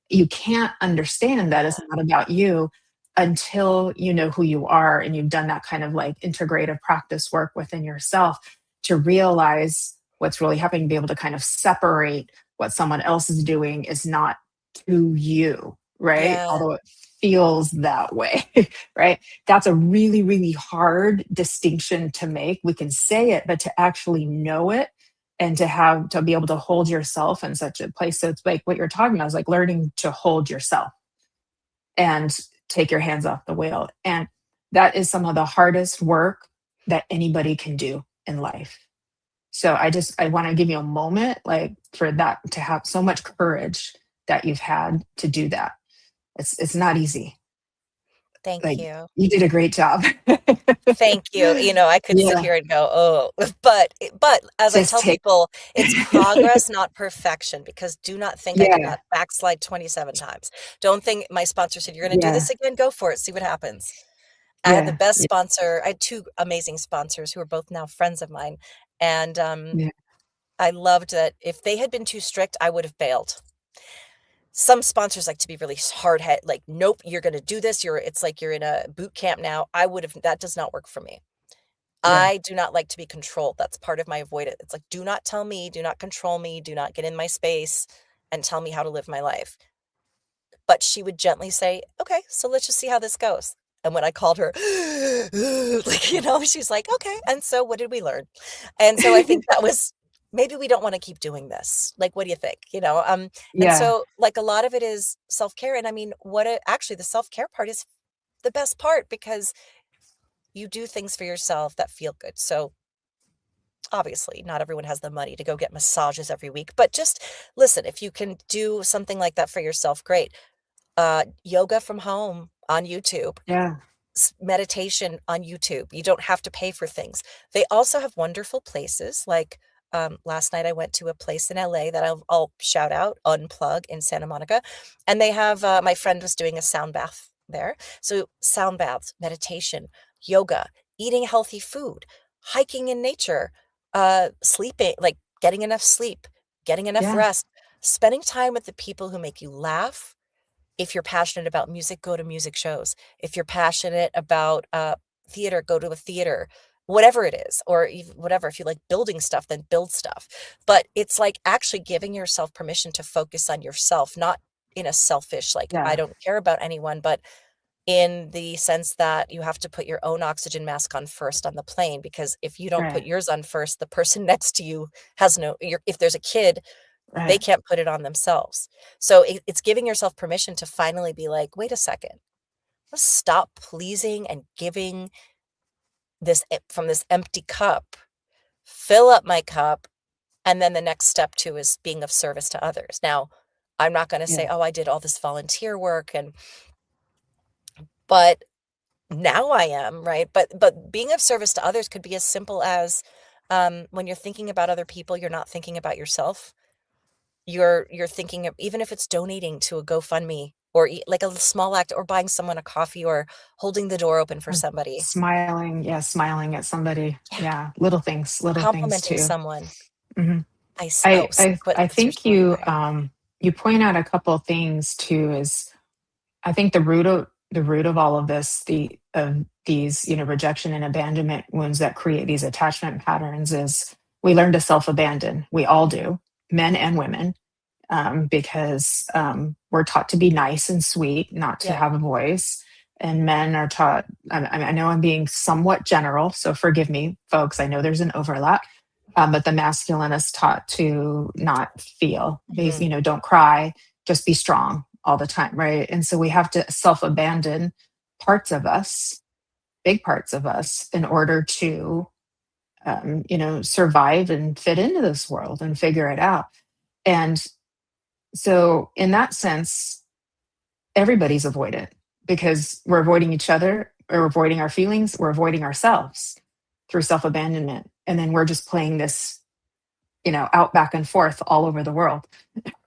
Speaker 3: you can't understand that
Speaker 4: Yeah.
Speaker 3: it's not about you until you know who you are and you've done that kind of like integrative practice work within yourself to realize what's really happening, be able to kind of separate what someone else is doing is not to you, right?
Speaker 4: Yeah.
Speaker 3: Although it feels that way, right? That's a really, really hard distinction to make. We can say it, but to actually know it and to be able to hold yourself in such a place. So it's like what you're talking about is like learning to hold yourself and take your hands off the wheel. And that is some of the hardest work that anybody can do in life. So I want to give you a moment like for that to have so much courage that you've had to do that. It's not easy.
Speaker 4: Thank
Speaker 3: Like
Speaker 4: you.
Speaker 3: you did a great job.
Speaker 4: Thank you. I could sit
Speaker 3: Yeah.
Speaker 4: here and go, "Oh," but as I
Speaker 3: Just
Speaker 4: tell
Speaker 3: take
Speaker 4: people, it's progress, not perfection, because do not think I did
Speaker 3: yeah.
Speaker 4: not backslide 27 times. Don't think my sponsor said, "You're gonna do
Speaker 3: Yeah.
Speaker 4: this again? Go for it. See what happens." I had the
Speaker 3: Yeah.
Speaker 4: best
Speaker 3: Yeah.
Speaker 4: sponsor. I had 2 amazing sponsors who are both now friends of mine, and,
Speaker 3: Yeah.
Speaker 4: I loved that if they had been too strict, I would have bailed. Some sponsors like to be really hard head, like, "Nope, you're gonna do this. It's like you're in a boot camp now." That does not work for me.
Speaker 3: Yeah.
Speaker 4: I do not like to be controlled. That's part of my avoidance. It's like, do not tell me, do not control me, do not get in my space and tell me how to live my life. But she would gently say, "Okay, so let's just see how this goes." And when I called her, like, she's like, "Okay, and so what did we learn?" And so I think that was, maybe we don't wanna keep doing this. Like, what do you think? And
Speaker 3: Yeah.
Speaker 4: so, like, a lot of it is self-care, and I mean, actually, the self-care part is the best part because you do things for yourself that feel good. So, obviously, not everyone has the money to go get massages every week, but just listen, if you can do something like that for yourself, great. Yoga from home on YouTube,
Speaker 3: Yeah.
Speaker 4: meditation on YouTube. You don't have to pay for things. They also have wonderful places. Like last night, I went to a place in LA that I'll shout out, Unplug in Santa Monica, and they have. My friend was doing a sound bath there, so sound baths, meditation, yoga, eating healthy food, hiking in nature, sleeping, like getting enough sleep, getting enough
Speaker 3: Yeah.
Speaker 4: rest, spending time with the people who make you laugh. If you're passionate about music, go to music shows. If you're passionate about, theater, go to a theater, whatever it is, or whatever. If you like building stuff, then build stuff. But it's like actually giving yourself permission to focus on yourself, not in a selfish, like, I
Speaker 3: Yeah.
Speaker 4: don't care about anyone, but in the sense that you have to put your own oxygen mask on first on the plane, because if you don't put
Speaker 3: Right.
Speaker 4: yours on first, the person next to you has if there's a kid, they
Speaker 3: Right.
Speaker 4: can't put it on themselves. So it's giving yourself permission to finally be like, wait a second, let's stop pleasing and giving from this empty cup, fill up my cup. And then the next step too is being of service to others. Now, I'm not going to say,
Speaker 3: Yeah.
Speaker 4: oh, I did all this volunteer work but now I am, right? But being of service to others could be as simple as when you're thinking about other people, you're not thinking about yourself. You're thinking of, even if it's donating to a GoFundMe or like a small act, or buying someone a coffee, or holding the door open for
Speaker 3: Or
Speaker 4: somebody.
Speaker 3: smiling. Yeah. Smiling at somebody.
Speaker 4: Yeah,
Speaker 3: Yeah. Little things
Speaker 4: complimenting
Speaker 3: too.
Speaker 4: someone.
Speaker 3: Mhm.
Speaker 4: Oh, but
Speaker 3: I
Speaker 4: it's yours.
Speaker 3: think
Speaker 4: Oh, go ahead.
Speaker 3: you point out a couple of things too. Is I think the root of all of this, of these, rejection and abandonment wounds that create these attachment patterns, is we learn to self-abandon. We all do, men and women, because we're taught to be nice and sweet, not to
Speaker 4: Yeah.
Speaker 3: have a voice. And men are taught, I know I'm being somewhat general, so forgive me, folks. I know there's an overlap, but the masculine is taught to not feel.
Speaker 4: Hmm.
Speaker 3: Don't cry, just be strong all the time, right? And so we have to self abandon parts of us, big parts of us, in order to, survive and fit into this world and figure it out. And so, in that sense, everybody's avoidant because we're avoiding each other, or we're avoiding our feelings, we're avoiding ourselves through self abandonment. And then we're just playing this, out back and forth all over the world.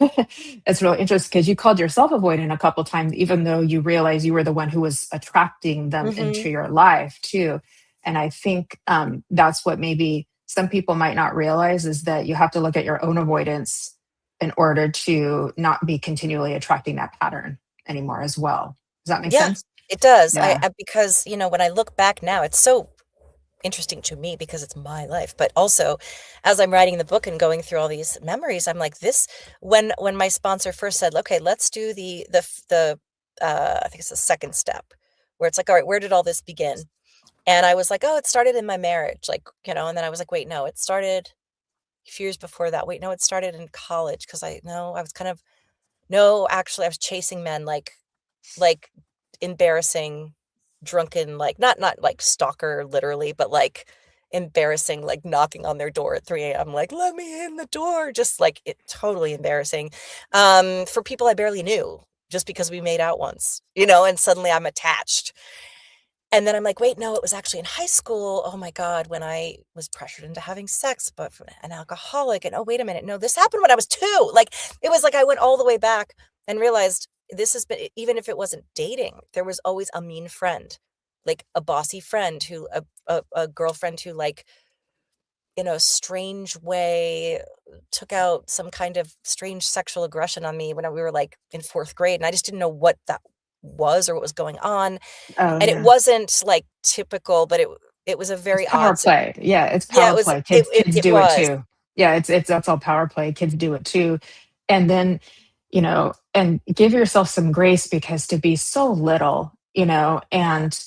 Speaker 3: It's really interesting because you called yourself avoidant a couple times, even though you realize you were the one who was attracting them
Speaker 4: Hmm.
Speaker 3: into your life too. And I think that's what maybe some people might not realize, is that you have to look at your own avoidance in order to not be continually attracting that pattern anymore as well. Does that make
Speaker 4: Yeah,
Speaker 3: sense?
Speaker 4: it does.
Speaker 3: Yeah.
Speaker 4: Because when I look back now, it's so interesting to me because it's my life, but also as I'm writing the book and going through all these memories, I'm like, this, when my sponsor first said, okay, let's do I think it's the second step, where it's like, all right, where did all this begin? And I was like, oh, it started in my marriage, like, and then I was like, wait, no, it started a few years before that. Wait, no, it started in college, because I was kind of, no, actually I was chasing men, like embarrassing, drunken, like not like stalker literally, but like embarrassing, like knocking on their door at 3 a.m. like, let me in the door, just like it, totally embarrassing, for people I barely knew, just because we made out once, and suddenly I'm attached. And then I'm like, wait, no, it was actually in high school. Oh my God, when I was pressured into having sex, but from an alcoholic. And oh, wait a minute. No, this happened when I was 2. Like, it was like I went all the way back and realized this has been, even if it wasn't dating, there was always a mean friend, like a bossy friend a girlfriend who, like, in a strange way, took out some kind of strange sexual aggression on me when we were like in 4th grade. And I just didn't know what that was or what was going on.
Speaker 3: Oh,
Speaker 4: And it
Speaker 3: yeah.
Speaker 4: wasn't, like, typical, but It was a
Speaker 3: It's
Speaker 4: very
Speaker 3: power
Speaker 4: odd
Speaker 3: play. Yeah, it's
Speaker 4: yeah, it
Speaker 3: power
Speaker 4: was
Speaker 3: play. Kids
Speaker 4: it
Speaker 3: do it
Speaker 4: was.
Speaker 3: too. Yeah, it's that's all power play. Kids do it too. And then, and give yourself some grace because to be so little,
Speaker 4: Yeah,
Speaker 3: and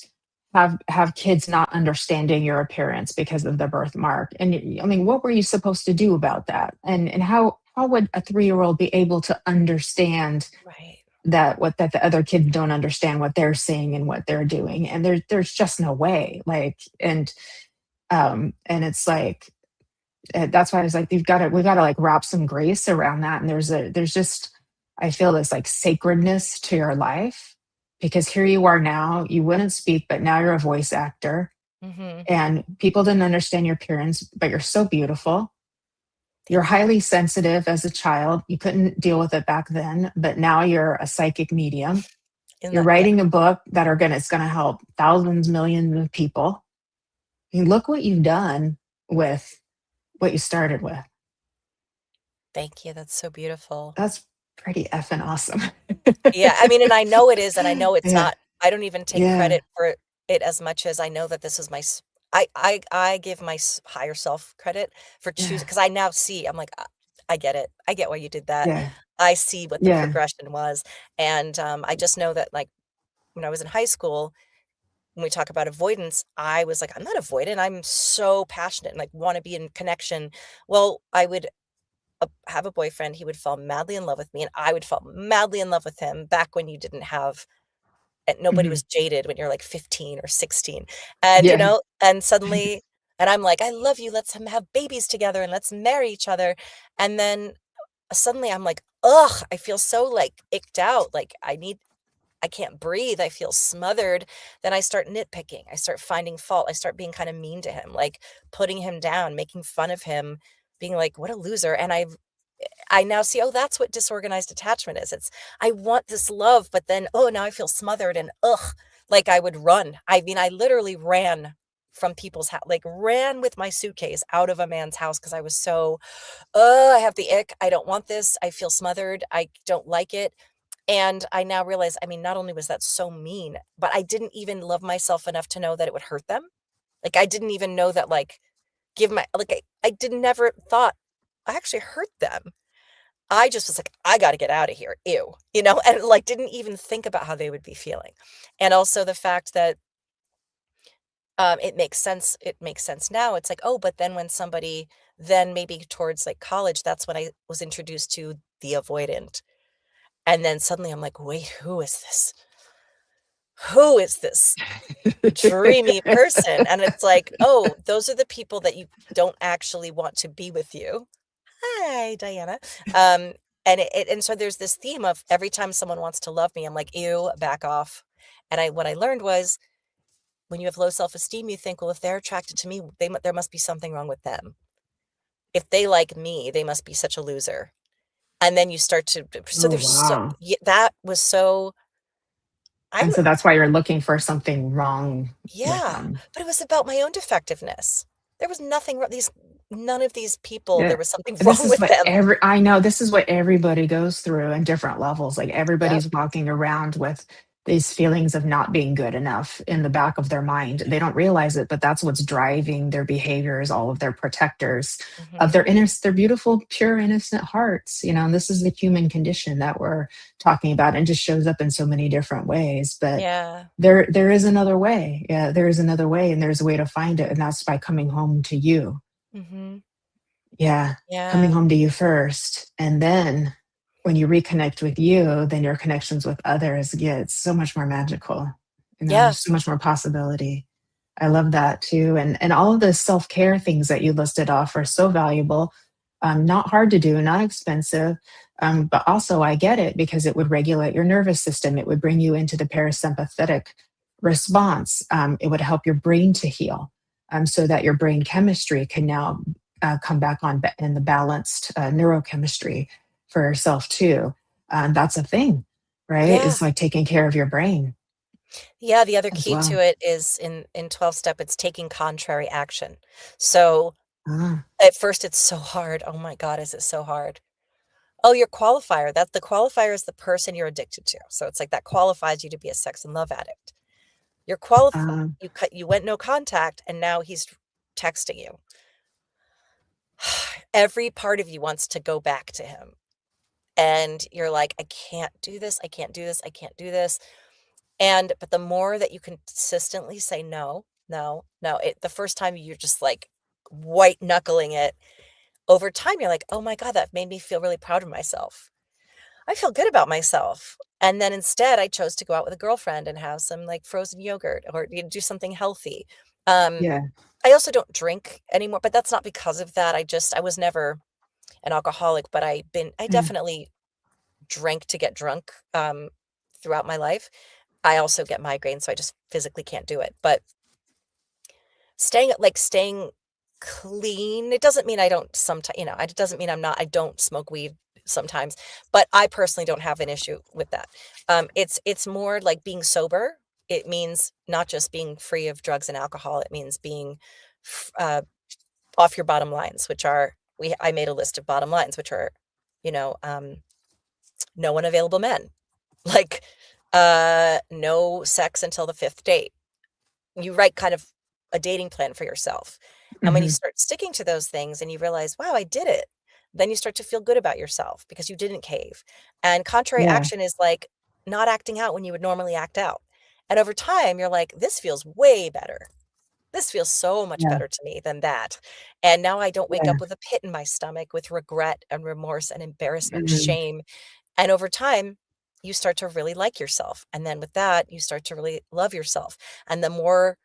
Speaker 3: have kids not understanding your appearance because of the birthmark. And I mean, what were you supposed to do about that? And how would a 3-year-old be able to understand
Speaker 4: right.
Speaker 3: that the other kids don't understand what they're seeing and what they're doing? And there's just no way. And it's like, that's why I was like, we got to like wrap some grace around that. And there's just, I feel this like sacredness to your life, because here you are now, you wouldn't speak, but now you're a voice actor,
Speaker 4: Mhm.
Speaker 3: and people didn't understand your appearance, but you're so beautiful. You're
Speaker 4: Thank you.
Speaker 3: highly sensitive as a child. You couldn't deal with it back then, but now you're a psychic medium.
Speaker 4: In
Speaker 3: You're
Speaker 4: that yeah,
Speaker 3: writing a book it's going to help thousands, millions of people. I mean, look what you've done with what you started with.
Speaker 4: thank you, that's so beautiful.
Speaker 3: That's pretty effing awesome.
Speaker 4: Yeah, I mean, and I know it is, and I know it's
Speaker 3: Yeah,
Speaker 4: not I don't even take
Speaker 3: yeah,
Speaker 4: credit for it as much as I know that this is my s I give my higher self credit for choosing
Speaker 3: yeah,
Speaker 4: because I now see, I'm like, I get it. I get why you did that.
Speaker 3: yeah,
Speaker 4: I see what the
Speaker 3: yeah.
Speaker 4: progression was, and, I just know that, like, when I was in high school, when we talk about avoidance, I was like, "I'm not avoidant, I'm so passionate and, like, wanna be in connection." Well, I would have a boyfriend, he would fall madly in love with me, and I would fall madly in love with him back when you didn't have and nobody
Speaker 3: Mhm.
Speaker 4: was jaded when you're like 15 or 16. And,
Speaker 3: Yeah.
Speaker 4: and suddenly and I'm like, "I love you, let's have babies together and let's marry each other." And then suddenly I'm like, "Ugh, I feel so like icked out, like I can't breathe, I feel smothered." Then I start nitpicking, I start finding fault, I start being kind of mean to him, like putting him down, making fun of him, being like, "What a loser." And I now see, oh, that's what disorganized attachment is. It's I want this love, but then, oh, now I feel smothered and ugh, like I would run. I mean, I literally ran from people's house, like ran with my suitcase out of a man's house because I was so, oh, I have the ick. I don't want this. I feel smothered. I don't like it. And I now realize, I mean, not only was that so mean, but I didn't even love myself enough to know that it would hurt them. Like I didn't even know that like I did never thought I actually hurt them. I just was like, "I gotta get out of here, ew," and, like, didn't even think about how they would be feeling. And also the fact that, it makes sense now, it's like, "Oh, but then when somebody then maybe towards, like, college, that's when I was introduced to the avoidant." And then suddenly I'm like, "Wait, who is this? Who is this dreamy person?" And it's like, "Oh, those are the people that you don't actually want to be with you." Hi, Diana. Um, and so there's this theme of every time someone wants to love me, I'm like, ew, back off. And what I learned was when you have low self-esteem, you think, well, if they're attracted to me, there must be something wrong with them. If they like me, they must be such a loser. And then you start to, so
Speaker 3: Oh,
Speaker 4: there's so,
Speaker 3: wow.
Speaker 4: yeah, that was so, I
Speaker 3: And
Speaker 4: don't,
Speaker 3: so that's why you're looking for something wrong with
Speaker 4: yeah,
Speaker 3: them.
Speaker 4: but it was about my own defectiveness. There was nothing wrong. None of these people, there
Speaker 3: Yeah.
Speaker 4: was something
Speaker 3: This
Speaker 4: wrong
Speaker 3: is
Speaker 4: with
Speaker 3: what
Speaker 4: them.
Speaker 3: I know this is what everybody goes through in different levels. Like
Speaker 4: Yep.
Speaker 3: everybody's walking around with these feelings of not being good enough in the back of their mind. They don't realize it, but that's what's driving their behaviors, all of their protectors of
Speaker 4: Hmm.
Speaker 3: their beautiful, pure, innocent hearts. And this is the human condition that we're talking about, and just shows up in so many different ways. But
Speaker 4: Yeah.
Speaker 3: there is another way. Yeah, there is another way, and there's a way to find it, and that's by coming home to you.
Speaker 4: Hmm.
Speaker 3: Yeah, coming
Speaker 4: Yeah.
Speaker 3: home to you first, and then when you reconnect with you, then your connections with others get so much more magical.
Speaker 4: Yeah.
Speaker 3: There's so much more possibility. I love that too, and all of the self-care things that you listed off are so valuable, not hard to do, not expensive, but also I get it because it would regulate your nervous system. It would bring you into the parasympathetic response. It would help your brain to heal, so that your brain chemistry can now come back on in the balanced neurochemistry for yourself too. That's a thing, right?
Speaker 4: Yeah.
Speaker 3: It's like taking care of your brain
Speaker 4: Yeah, the other
Speaker 3: as
Speaker 4: key to
Speaker 3: well.
Speaker 4: it is in 12 step, it's taking contrary action. So,
Speaker 3: Ah,
Speaker 4: at first it's so hard. Oh my god, is it so hard? Oh, your qualifier, the qualifier is the person you're addicted to. So it's like that qualifies you to be a sex and love addict. You're qualified.
Speaker 3: Um,
Speaker 4: You went no contact, and now he's texting you. Every part of you wants to go back to him. And you're like, I can't do this. I can't do this. I can't do this. But the more that you consistently say no, no, no, the first time you're just like white knuckling it. Over time, you're like, oh my God, that made me feel really proud of myself. I feel good about myself. And then instead, I chose to go out with a girlfriend and have some like frozen yogurt or do something healthy. Um,
Speaker 3: yeah.
Speaker 4: I also don't drink anymore, but that's not because of that. I was never an alcoholic, but I
Speaker 3: Mm,
Speaker 4: definitely drank to get drunk throughout my life. I also get migraines, so I just physically can't do it. But staying clean, it doesn't mean I don't sometimes, it doesn't mean I don't smoke weed sometimes, but I personally don't have an issue with that. It's more like being sober. It means not just being free of drugs and alcohol. It means being f- uh, off your bottom lines, which are I made a list of bottom lines, which are, you know, um, no unavailable men, like no sex until the fifth date. You write kind of a dating plan for yourself. And when you
Speaker 3: mhm.
Speaker 4: start sticking to those things and you realize, wow, I did it, then you start to feel good about yourself because you didn't cave. And contrary
Speaker 3: Yeah,
Speaker 4: action is like not acting out when you would normally act out. And over time, you're like, this feels way better. This feels so much
Speaker 3: yeah,
Speaker 4: better to me than that. And now I don't wake
Speaker 3: yeah.
Speaker 4: up with a pit in my stomach with regret and remorse and embarrassment and
Speaker 3: Mhm.
Speaker 4: shame. And over time, you start to really like yourself. And then with that, you start to really love yourself. And the more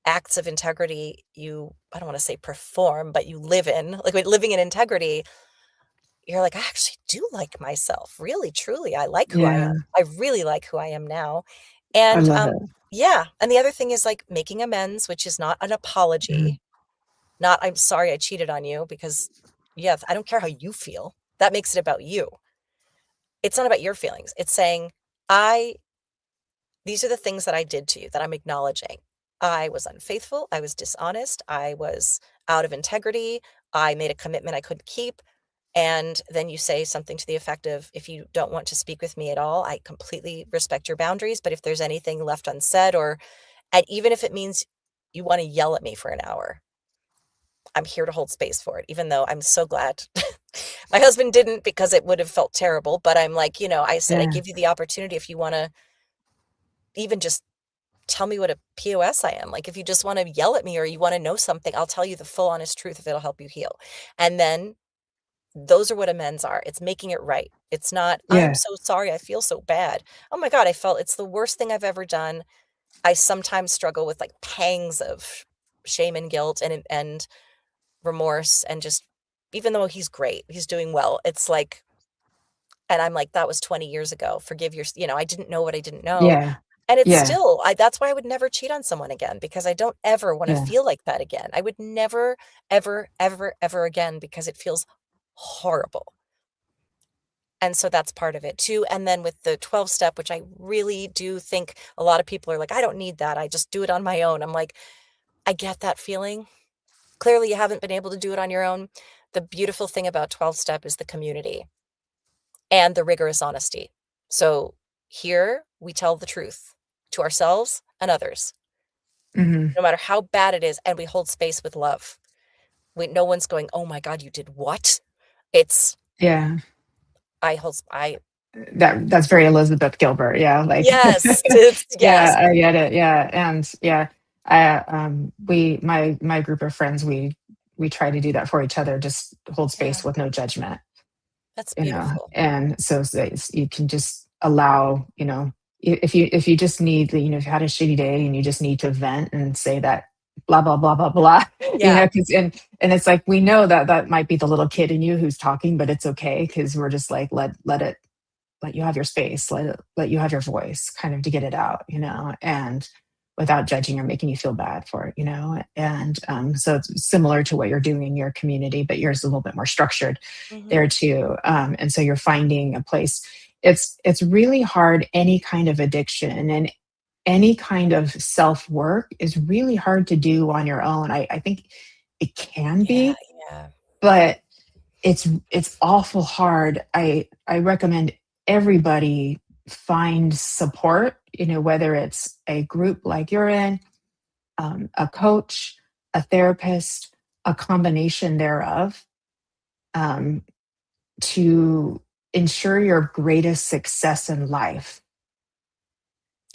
Speaker 4: acts of integrity I don't want to say perform, but you live in, like when living in integrity, you're like, I actually do like myself. Really, truly, I like who I am.
Speaker 3: Yeah,
Speaker 4: I really like who I am now.
Speaker 3: I
Speaker 4: And
Speaker 3: love it.
Speaker 4: yeah. And the other thing is like making amends, which is not an
Speaker 3: Mhm.
Speaker 4: apology, not I'm sorry I cheated on you because yeah, I don't care how you feel. That makes it about you. It's not about your feelings. It's saying, I these are the things that I did to you that I'm acknowledging. I was unfaithful. I was dishonest. I was out of integrity. I made a commitment I couldn't keep. And then you say something to the effect of, if you don't want to speak with me at all, I completely respect your boundaries. But if there's anything left unsaid, and even if it means you want to yell at me for an hour, I'm here to hold space for it, even though I'm so glad my husband didn't because it would have felt terrible. But I'm like, I said, I
Speaker 3: Yeah,
Speaker 4: give you the opportunity if you want to even just tell me what a POS I am. Like, if you just want to yell at me or you want to know something, I'll tell you the full honest truth if it'll help you heal. And then those are what amends are. It's making it right. It's not, I'm
Speaker 3: yeah.
Speaker 4: so sorry. I feel so bad. Oh my God, it's the worst thing I've ever done. I sometimes struggle with like pangs of shame and guilt and remorse and just, even though he's great, he's doing well. It's like, and I'm like, that was 20 years ago. Forgive I didn't know what I didn't know.
Speaker 3: Yeah,
Speaker 4: And it's
Speaker 3: yeah,
Speaker 4: still, that's why I would never cheat on someone again because I don't ever want to
Speaker 3: yeah,
Speaker 4: feel like that again. I would never, ever, ever, ever again because it feels horrible. And so that's part of it too. And then with the 12 step, which I really do think a lot of people are like, I don't need that. I just do it on my own. I'm like, I get that feeling. Clearly, you haven't been able to do it on your own. The beautiful thing about 12 step is the community and the rigorous honesty. So here we tell the truth to ourselves and others,
Speaker 3: mhm.
Speaker 4: no matter how bad it is, and we hold space with love. No one's going, "Oh my God, you did what?" It's
Speaker 3: Yeah.
Speaker 4: I
Speaker 3: That's very Elizabeth Gilbert, yeah, like
Speaker 4: yes, it's yes.
Speaker 3: yeah, I get it, yeah, and yeah, my group of friends, we try to do that for each other, just hold
Speaker 4: Yeah,
Speaker 3: space with no judgment,
Speaker 4: that's beautiful.
Speaker 3: and so you can just allow, if you just need, if you had a shitty day and you just need to vent and say that blah blah blah blah blah,
Speaker 4: Yeah,
Speaker 3: 'cause and it's like we know that that might be the little kid in you who's talking, but it's okay because we're just like let you have your space, let you have your voice kind of to get it out, and without judging or making you feel bad for it, and so it's similar to what you're doing in your community, but yours is a little bit more structured there
Speaker 4: mhm,
Speaker 3: too, and so you're finding a place. It's really hard. Any kind of addiction and any kind of self work is really hard to do on your own. I think it can
Speaker 4: yeah,
Speaker 3: be,
Speaker 4: yeah,
Speaker 3: but it's awful hard. I recommend everybody find support, whether it's a group like you're in, a coach, a therapist, a combination thereof, um, to ensure your greatest success in life.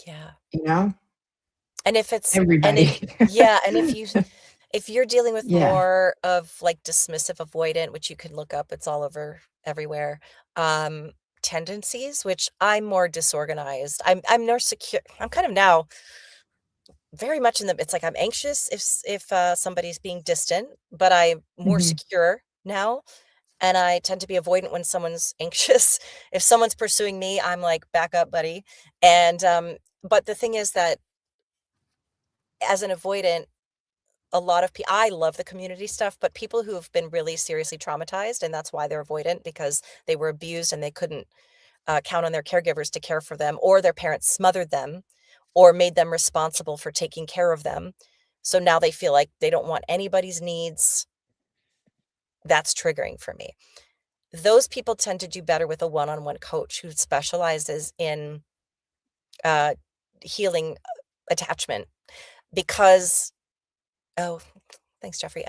Speaker 4: Yeah.
Speaker 3: You know,
Speaker 4: And if it's and if
Speaker 3: everybody.
Speaker 4: yeah, and if you're dealing with
Speaker 3: Yeah.
Speaker 4: more of like dismissive avoidant, which you can look up, it's all over everywhere, um, tendencies, which I'm more disorganized. I'm more secure. I'm kind of now very much in the it's like I'm anxious if somebody's being distant, but I'm more
Speaker 3: Hmm.
Speaker 4: secure now. And I tend to be avoidant when someone's anxious. If someone's pursuing me, I'm like, back up, buddy. And but the thing is that as an avoidant, a lot of people, I love the community stuff, but people who have been really seriously traumatized, and that's why they're avoidant because they were abused and they couldn't count on their caregivers to care for them, or their parents smothered them or made them responsible for taking care of them. So now they feel like they don't want anybody's needs. That's triggering for me. Those people tend to do better with a one-on-one coach who specializes in uh, healing attachment because, oh, thanks, Jeffrey.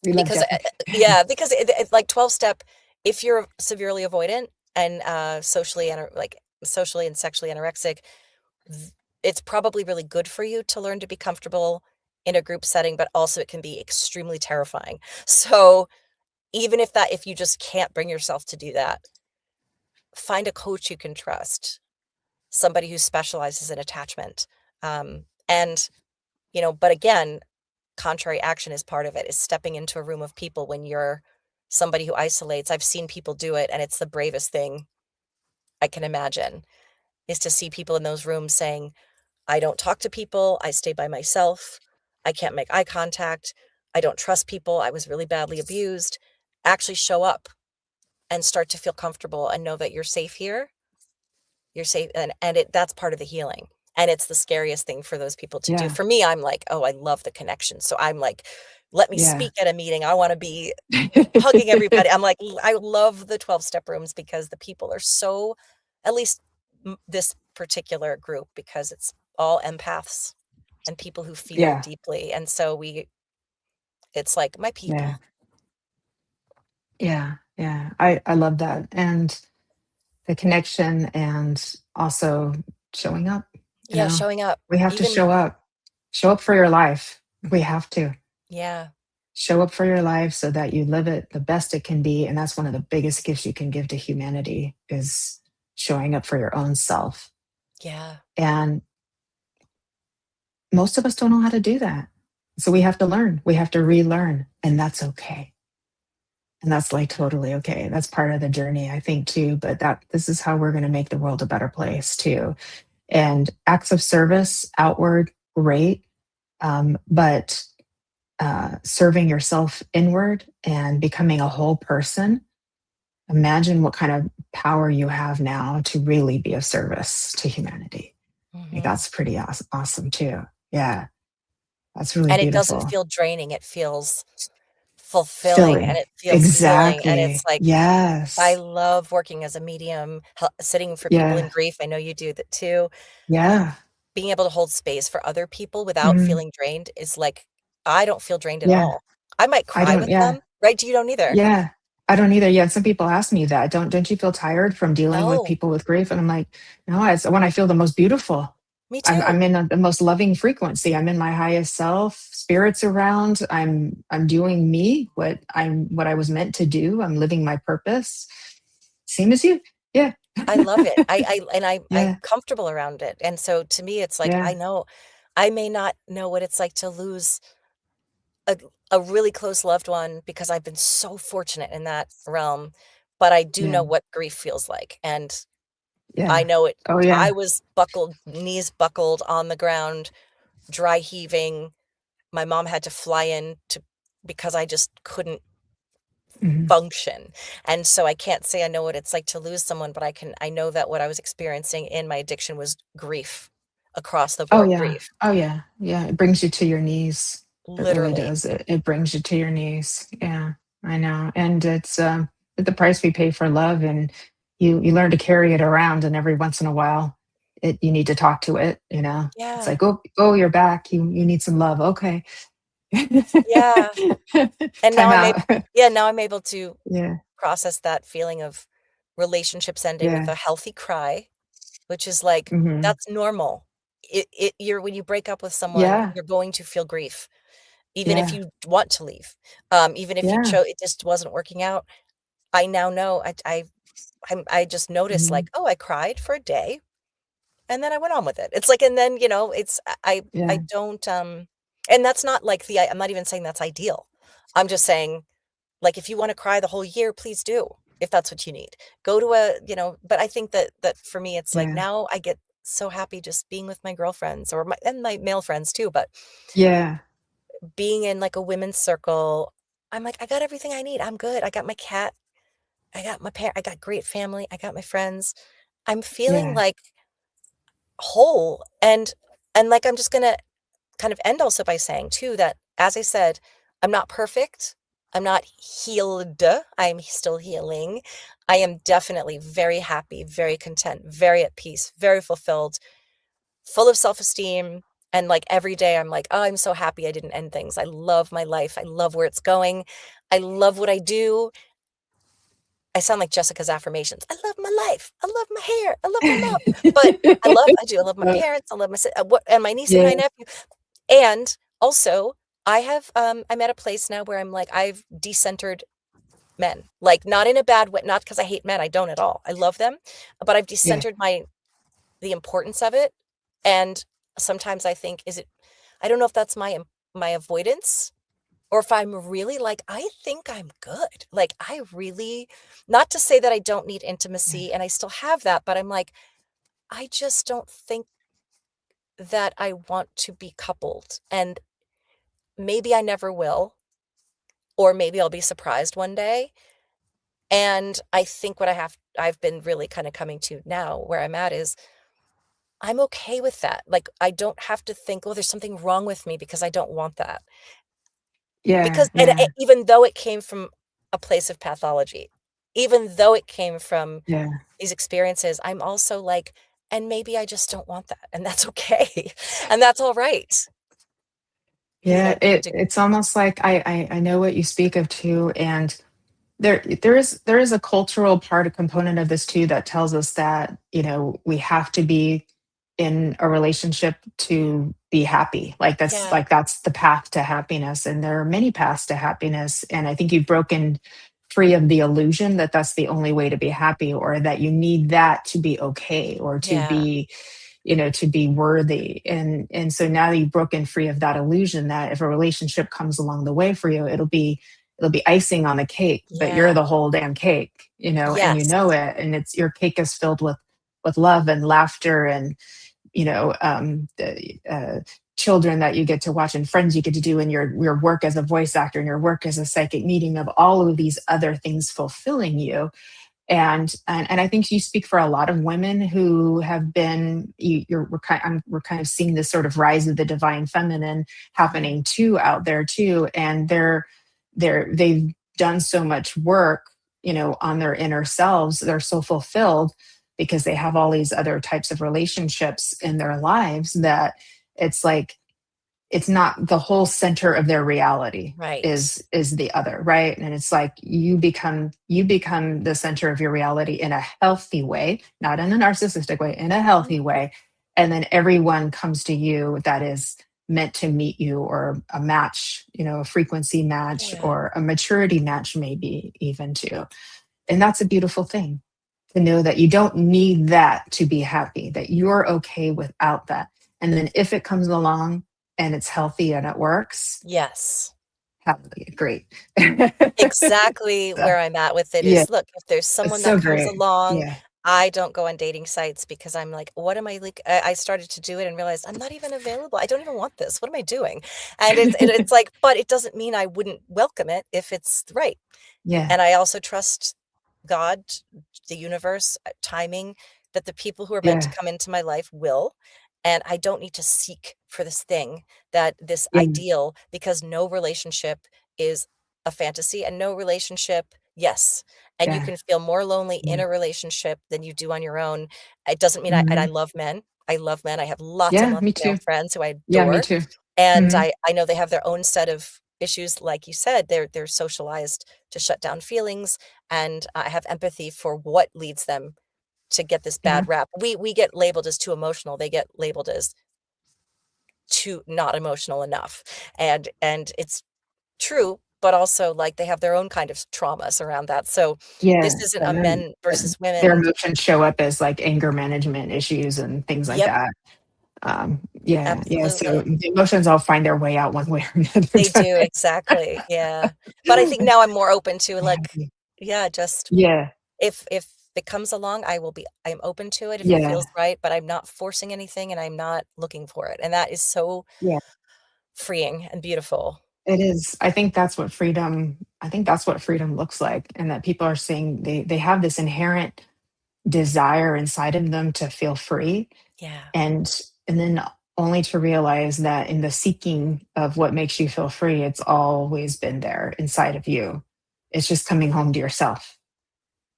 Speaker 3: We love
Speaker 4: Because,
Speaker 3: Jeffrey.
Speaker 4: yeah, because it like 12-step, if you're severely avoidant and, socially and sexually anorexic, th it's probably really good for you to learn to be comfortable in a group setting, but also it can be extremely terrifying. So, even if you just can't bring yourself to do that, find a coach you can trust, somebody who specializes in attachment, and, but again, contrary action is part of it, is stepping into a room of people when you're somebody who isolates. I've seen people do it, and it's the bravest thing I can imagine, is to see people in those rooms saying, "I don't talk to people, I stay by myself, I can't make eye contact, I don't trust people, I was really badly abused." Actually show up and start to feel comfortable and know that you're safe here, you're safe, and that's part of the healing, and it's the scariest thing for those people to do.
Speaker 3: Yeah.
Speaker 4: For me, I'm like, "Oh, I love the connection." So I'm like, "Let me
Speaker 3: Yeah.
Speaker 4: speak at a meeting, I wanna be hugging everybody." I'm like, I love the 12-step rooms because the people are so, at least this particular group, because it's all empaths and people who feel
Speaker 3: Yeah.
Speaker 4: deeply. And so it's like my
Speaker 3: Yeah.
Speaker 4: people.
Speaker 3: Yeah. Yeah. I love that. And the connection and also showing up, you
Speaker 4: Yeah,
Speaker 3: know.
Speaker 4: showing up.
Speaker 3: We have to
Speaker 4: Even,
Speaker 3: show up. Show up for your life. We have to.
Speaker 4: yeah,
Speaker 3: Show up for your life so that you live it the best it can be, and that's one of the biggest gifts you can give to humanity is showing up for your own self.
Speaker 4: yeah,
Speaker 3: And most of us don't know how to do that. So we have to learn. We have to relearn, and that's okay. And that's like totally okay. That's part of the journey, I think, too. But that this is how we're going to make the world a better place, too. And acts of service outward, great. But serving yourself inward and becoming a whole person, imagine what kind of power you have now to really be of service to humanity. Like
Speaker 4: mhm.
Speaker 3: that's pretty awesome too. Yeah, that's really
Speaker 4: And it doesn't
Speaker 3: beautiful.
Speaker 4: feel draining, it feels fulfilling, and
Speaker 3: Filling.
Speaker 4: it feels healing, and it's
Speaker 3: Exactly.
Speaker 4: like, I
Speaker 3: Yes.
Speaker 4: love working as a medium, sitting for people in
Speaker 3: Yeah.
Speaker 4: grief. I know you do that too.
Speaker 3: Yeah.
Speaker 4: Being able to hold space for other people without
Speaker 3: Mhm.
Speaker 4: feeling drained is like, I don't feel drained at
Speaker 3: Yeah.
Speaker 4: all. I might
Speaker 3: I
Speaker 4: cry
Speaker 3: don't.
Speaker 4: with
Speaker 3: Yeah.
Speaker 4: them, right? You don't either.
Speaker 3: Yeah. I don't either. Yeah. Some people ask me that. Don't you feel tired from dealing with
Speaker 4: No,
Speaker 3: people with grief? And I'm like, no, it's when I feel the most beautiful.
Speaker 4: me
Speaker 3: I'm
Speaker 4: too.
Speaker 3: in the most loving frequency. I'm in my highest self. Spirits around. I'm doing me, what I was meant to do. I'm living my purpose. Same as you. Yeah.
Speaker 4: I love it. I'm
Speaker 3: Yeah.
Speaker 4: comfortable around it. And so to me, it's like, I
Speaker 3: Yeah.
Speaker 4: know I may not know what it's like to lose a a really close loved one because I've been so fortunate in that realm, but I do know
Speaker 3: Yeah.
Speaker 4: what grief feels like, and I
Speaker 3: Yeah.
Speaker 4: know it.
Speaker 3: Oh
Speaker 4: I
Speaker 3: yeah.
Speaker 4: was buckled, knees buckled on the ground, dry heaving. My mom had to fly in to because I just couldn't
Speaker 3: Mhm.
Speaker 4: function. And so I can't say I know what it's like to lose someone, but I know that what I was experiencing in my addiction was grief, across the
Speaker 3: Oh
Speaker 4: board
Speaker 3: yeah.
Speaker 4: grief,
Speaker 3: Oh yeah. Yeah. It brings you to your knees. It really
Speaker 4: literally.
Speaker 3: does. It brings you to your knees. Yeah. I know. And it's the price we pay for love, and you learn to carry it around, and every once in a while you need to talk to it, you know. It's
Speaker 4: Yeah.
Speaker 3: like, oh, you're back. You need some love. Okay.
Speaker 4: Yeah. And now
Speaker 3: Time
Speaker 4: I'm
Speaker 3: out.
Speaker 4: able yeah, now I'm able to
Speaker 3: Yeah.
Speaker 4: process that feeling of relationships ending with
Speaker 3: Yeah.
Speaker 4: a healthy cry, which is like,
Speaker 3: Hmm.
Speaker 4: that's normal. You're when you break up with someone,
Speaker 3: Yeah.
Speaker 4: you're going to feel grief, even if
Speaker 3: Yeah.
Speaker 4: you want to leave. Even if you
Speaker 3: Yeah.
Speaker 4: it just wasn't working out. I now know I just noticed
Speaker 3: Hmm.
Speaker 4: like, "Oh, I cried for a day, and then I went on with it." It's like and then, it's I
Speaker 3: Yeah.
Speaker 4: don't, and that's not like I'm not even saying that's ideal. I'm just saying, like, if you wanna cry the whole year, please do, if that's what you need. Go to but I think that for me, it's like
Speaker 3: Yeah.
Speaker 4: now I get so happy just being with my girlfriends or my male friends too, but
Speaker 3: Yeah.
Speaker 4: being in, like, a women's circle, I'm like, "I got everything I need. I'm good. I got my cat. I got great family. I got my friends." I'm feeling,
Speaker 3: Yeah.
Speaker 4: like, whole, and, like, I'm just gonna kind of end also by saying too that, as I said, I'm not perfect. I'm not healed. I'm still healing. I am definitely very happy, very content, very at peace, very fulfilled, full of self-esteem. And like every day, I'm like, oh, I'm so happy I didn't end things. I love my life. I love where it's going. I love what I do. I sound like Jessica's affirmations. I love my life. I love my hair. I love my mouth. But I do. I love my parents. I love my, and my niece and my
Speaker 3: Yeah.
Speaker 4: nephew. And also, I'm at a place now where I'm like, I've decentered men, like not in a bad way, not because I hate men. I don't at all. I love them, but I've
Speaker 3: Yeah.
Speaker 4: decentered the importance of it. And sometimes I think, I don't know if that's my avoidance or if I'm really like, I think I'm good. Like, I really, not to say that I don't need intimacy and I still have that, but I'm like, I just don't think that I want to be coupled. And maybe I never will, or maybe I'll be surprised one day. And I think I've been really kind of coming to now where I'm at is I'm okay with that. Like, I don't have to think, oh, there's something wrong with me because I don't want that.
Speaker 3: Yeah.
Speaker 4: Because,
Speaker 3: Yeah.
Speaker 4: even though it came from a place of pathology, even though it came from
Speaker 3: Yeah.
Speaker 4: these experiences, I'm also like, and maybe I just don't want that. And that's okay. And that's all right.
Speaker 3: Yeah.
Speaker 4: To a
Speaker 3: It's almost like I know what you speak of too, and there is a cultural part, a component of this too, that tells us that, we have to be in a relationship
Speaker 4: Yeah.
Speaker 3: to be happy.
Speaker 4: Yeah.
Speaker 3: Like that's the path to happiness. And there are many paths to happiness. And I think you've broken free of the illusion that that's the only way to be happy, or that you need that to be okay, or
Speaker 4: Yeah.
Speaker 3: to be worthy. And so now that you've broken free of that illusion, that if a relationship comes along the way for you, it'll be icing on the cake, but you're
Speaker 4: Yeah.
Speaker 3: the whole damn cake, and you
Speaker 4: Yes.
Speaker 3: know it, and it's your cake is filled with love and laughter, and the children that you get to watch, and friends you get to do, and your work as a voice actor, and your work as a psychic medium, of all of these other things fulfilling you. And I think you speak for a lot of women who have been we're kind of seeing this sort of rise of the divine feminine
Speaker 4: Mhm.
Speaker 3: happening too out there too, and they've done so much work, on their inner selves. They're so fulfilled because they have all these other types of relationships in their lives, that it's like it's not the whole center of their reality
Speaker 4: Right.
Speaker 3: is the other, right? And it's like you become the center of your reality in a healthy way, not in a narcissistic way, in a
Speaker 4: Mhm.
Speaker 3: healthy way. And then everyone comes to you that is meant to meet you, or a match, a frequency match,
Speaker 4: Yeah.
Speaker 3: or a maturity match, maybe even too. And that's a beautiful thing, to know that you don't need that to be happy, that you're okay without that. And then if it comes along and it's healthy and it works,
Speaker 4: Yes.
Speaker 3: hallelujah, great.
Speaker 4: Exactly
Speaker 3: So,
Speaker 4: where I'm at with it
Speaker 3: yeah,
Speaker 4: is, look, if there's
Speaker 3: it's
Speaker 4: someone
Speaker 3: so
Speaker 4: that comes
Speaker 3: great.
Speaker 4: along,
Speaker 3: Yeah,
Speaker 4: I don't go on dating sites because I'm like, what am I like? I started to do it and realized I'm not even available. I don't even want this. What am I doing? And it's like, but it doesn't mean I wouldn't welcome it if it's right.
Speaker 3: yeah,
Speaker 4: And I also trust God, the universe, timing, that the people who are meant to
Speaker 3: yeah,
Speaker 4: come into my life will. And I don't need to seek for this thing, this
Speaker 3: yeah,
Speaker 4: ideal, because no relationship is a fantasy and no relationship, yes. And you
Speaker 3: yeah,
Speaker 4: can feel more lonely in
Speaker 3: yeah.
Speaker 4: a relationship than you do on your own. It doesn't mean and I
Speaker 3: Mhm.
Speaker 4: love men. I love men. I have lots and
Speaker 3: Yeah,
Speaker 4: lots
Speaker 3: me
Speaker 4: of male
Speaker 3: too.
Speaker 4: friends who I
Speaker 3: Yeah, me
Speaker 4: adore,
Speaker 3: too.
Speaker 4: and
Speaker 3: Mhm.
Speaker 4: I know they have their own set of issues, like you said, they're socialized to shut down feelings, and I have empathy for what leads them to get this
Speaker 3: Yeah.
Speaker 4: bad rap. We get labeled as too emotional, they get labeled as too not emotional enough, and it's true, but also, like, they have their own kind of traumas around that, so
Speaker 3: Yeah,
Speaker 4: this isn't a
Speaker 3: and then
Speaker 4: men versus
Speaker 3: their
Speaker 4: women.
Speaker 3: emotions show up as, like, anger management issues and things like
Speaker 4: Yep,
Speaker 3: that. Yeah, so
Speaker 4: absolutely.
Speaker 3: the emotions all find their way out one way or another,
Speaker 4: They
Speaker 3: don't
Speaker 4: do,
Speaker 3: they?
Speaker 4: exactly, yeah. But I think now I'm more open to, like,
Speaker 3: Right.
Speaker 4: yeah, just
Speaker 3: Yeah,
Speaker 4: if it comes along, I'm open to it if it
Speaker 3: yeah,
Speaker 4: feels right, but I'm not forcing anything and I'm not looking for it, and that is so
Speaker 3: yeah,
Speaker 4: freeing and beautiful.
Speaker 3: it is. I think that's what freedom looks like, and that people are saying they have this inherent desire inside of them to feel free,
Speaker 4: Yeah,
Speaker 3: and then only to realize that in the seeking of what makes you feel free, it's always been there inside of you. It's just coming home to yourself.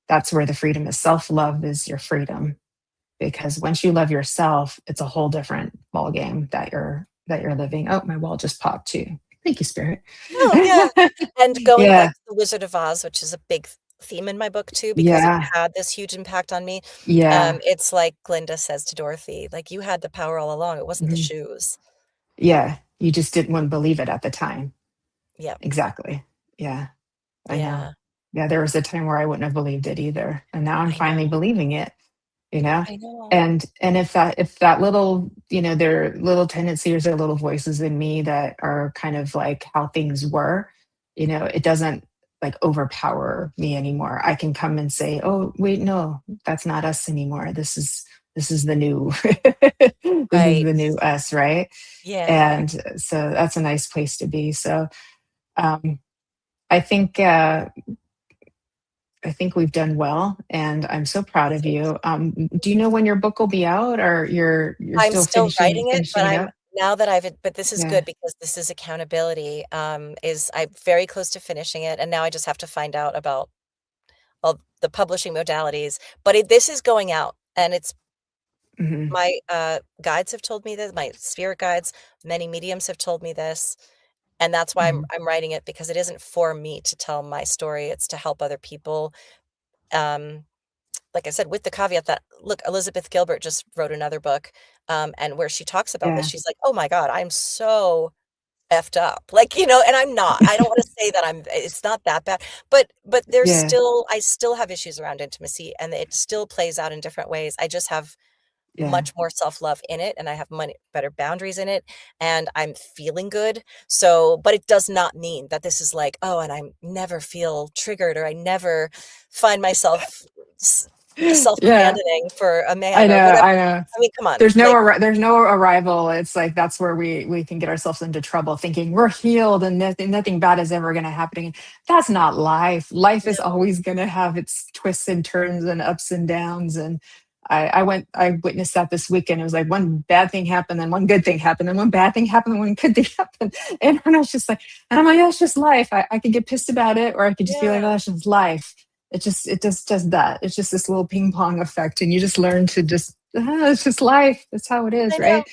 Speaker 3: That's where the freedom is. Self-love is your freedom, because once you love yourself, it's a whole different ball game that you're living. Oh, my wall just popped too. Thank you, spirit.
Speaker 4: oh, yeah, and going back
Speaker 3: Yeah,
Speaker 4: to The Wizard of Oz, which is a big theme in my book too, because it
Speaker 3: yeah,
Speaker 4: had this huge impact on me,
Speaker 3: yeah,
Speaker 4: it's like Glinda says to Dorothy, like, "You had the power all along, it wasn't the
Speaker 3: mhm,
Speaker 4: shoes."
Speaker 3: yeah. You just didn't want to believe it at the time.
Speaker 4: Yep,
Speaker 3: Exactly. Yeah, I know.
Speaker 4: yeah,
Speaker 3: Yeah, there was a time where I wouldn't have believed it either, and now I'm
Speaker 4: I
Speaker 3: finally
Speaker 4: know,
Speaker 3: believing it. You know,
Speaker 4: I know.
Speaker 3: and if that little, there are little tendencies or little voices in me that are kind of like how things were, it doesn't like overpower me anymore. I can come and say, oh wait, no, that's not us anymore. This is the new this is
Speaker 4: Right,
Speaker 3: the new us, right?
Speaker 4: yeah,
Speaker 3: And so that's a nice place to be. So um i think uh I think we've done well, and I'm so proud of
Speaker 4: thank
Speaker 3: you.
Speaker 4: you.
Speaker 3: Do you know when your book will be out, or you're
Speaker 4: I'm
Speaker 3: still
Speaker 4: still
Speaker 3: finishing
Speaker 4: writing it, but
Speaker 3: finishing it
Speaker 4: I'm
Speaker 3: up?
Speaker 4: now that I've but this is
Speaker 3: Yeah.
Speaker 4: good because this is accountability, is I'm very close to finishing it, and now I just have to find out about all the publishing modalities, but this is going out, and it's
Speaker 3: Mhm,
Speaker 4: my, guides have told me this, my spirit guides, many mediums have told me this, and that's why
Speaker 3: mhm.
Speaker 4: I'm writing it because it isn't for me to tell my story, it's to help other people, um, like I said, with the caveat that, look, Elizabeth Gilbert just wrote another book, and where she talks about this,
Speaker 3: Yeah.
Speaker 4: she's like, "Oh my god, I'm so effed up." Like, and I'm not. I don't wanna say that it's not that bad, but there's
Speaker 3: Yeah,
Speaker 4: still I still have issues around intimacy, and it still plays out in different ways. I just have
Speaker 3: yeah.
Speaker 4: much more self-love in it, and I have better boundaries in it, and I'm feeling good. So but it does not mean that this is like, "Oh, and I never feel triggered," or I never find myself s
Speaker 3: Yeah,
Speaker 4: self-abandoning for a
Speaker 3: I
Speaker 4: man or
Speaker 3: know,
Speaker 4: whatever.
Speaker 3: I know.
Speaker 4: I mean, come on, like,
Speaker 3: There's no arrival. It's like that's where we can get ourselves into trouble thinking we're healed and nothing bad is ever gonna happen again. That's not life. Life is
Speaker 4: no.
Speaker 3: always gonna have its twists and turns and ups and downs, and I witnessed that this weekend. It was like one bad thing happened, then one good thing happened, then one bad thing happened, then one good thing happened. And I was just like, and I'm like, that's just life. I could get pissed about it, or I could just be like, oh,
Speaker 4: Yeah,
Speaker 3: that's just life. It just does that. It's just this little ping pong effect, and you just learn to just it's just life. That's how it
Speaker 4: I
Speaker 3: is,
Speaker 4: know.
Speaker 3: right?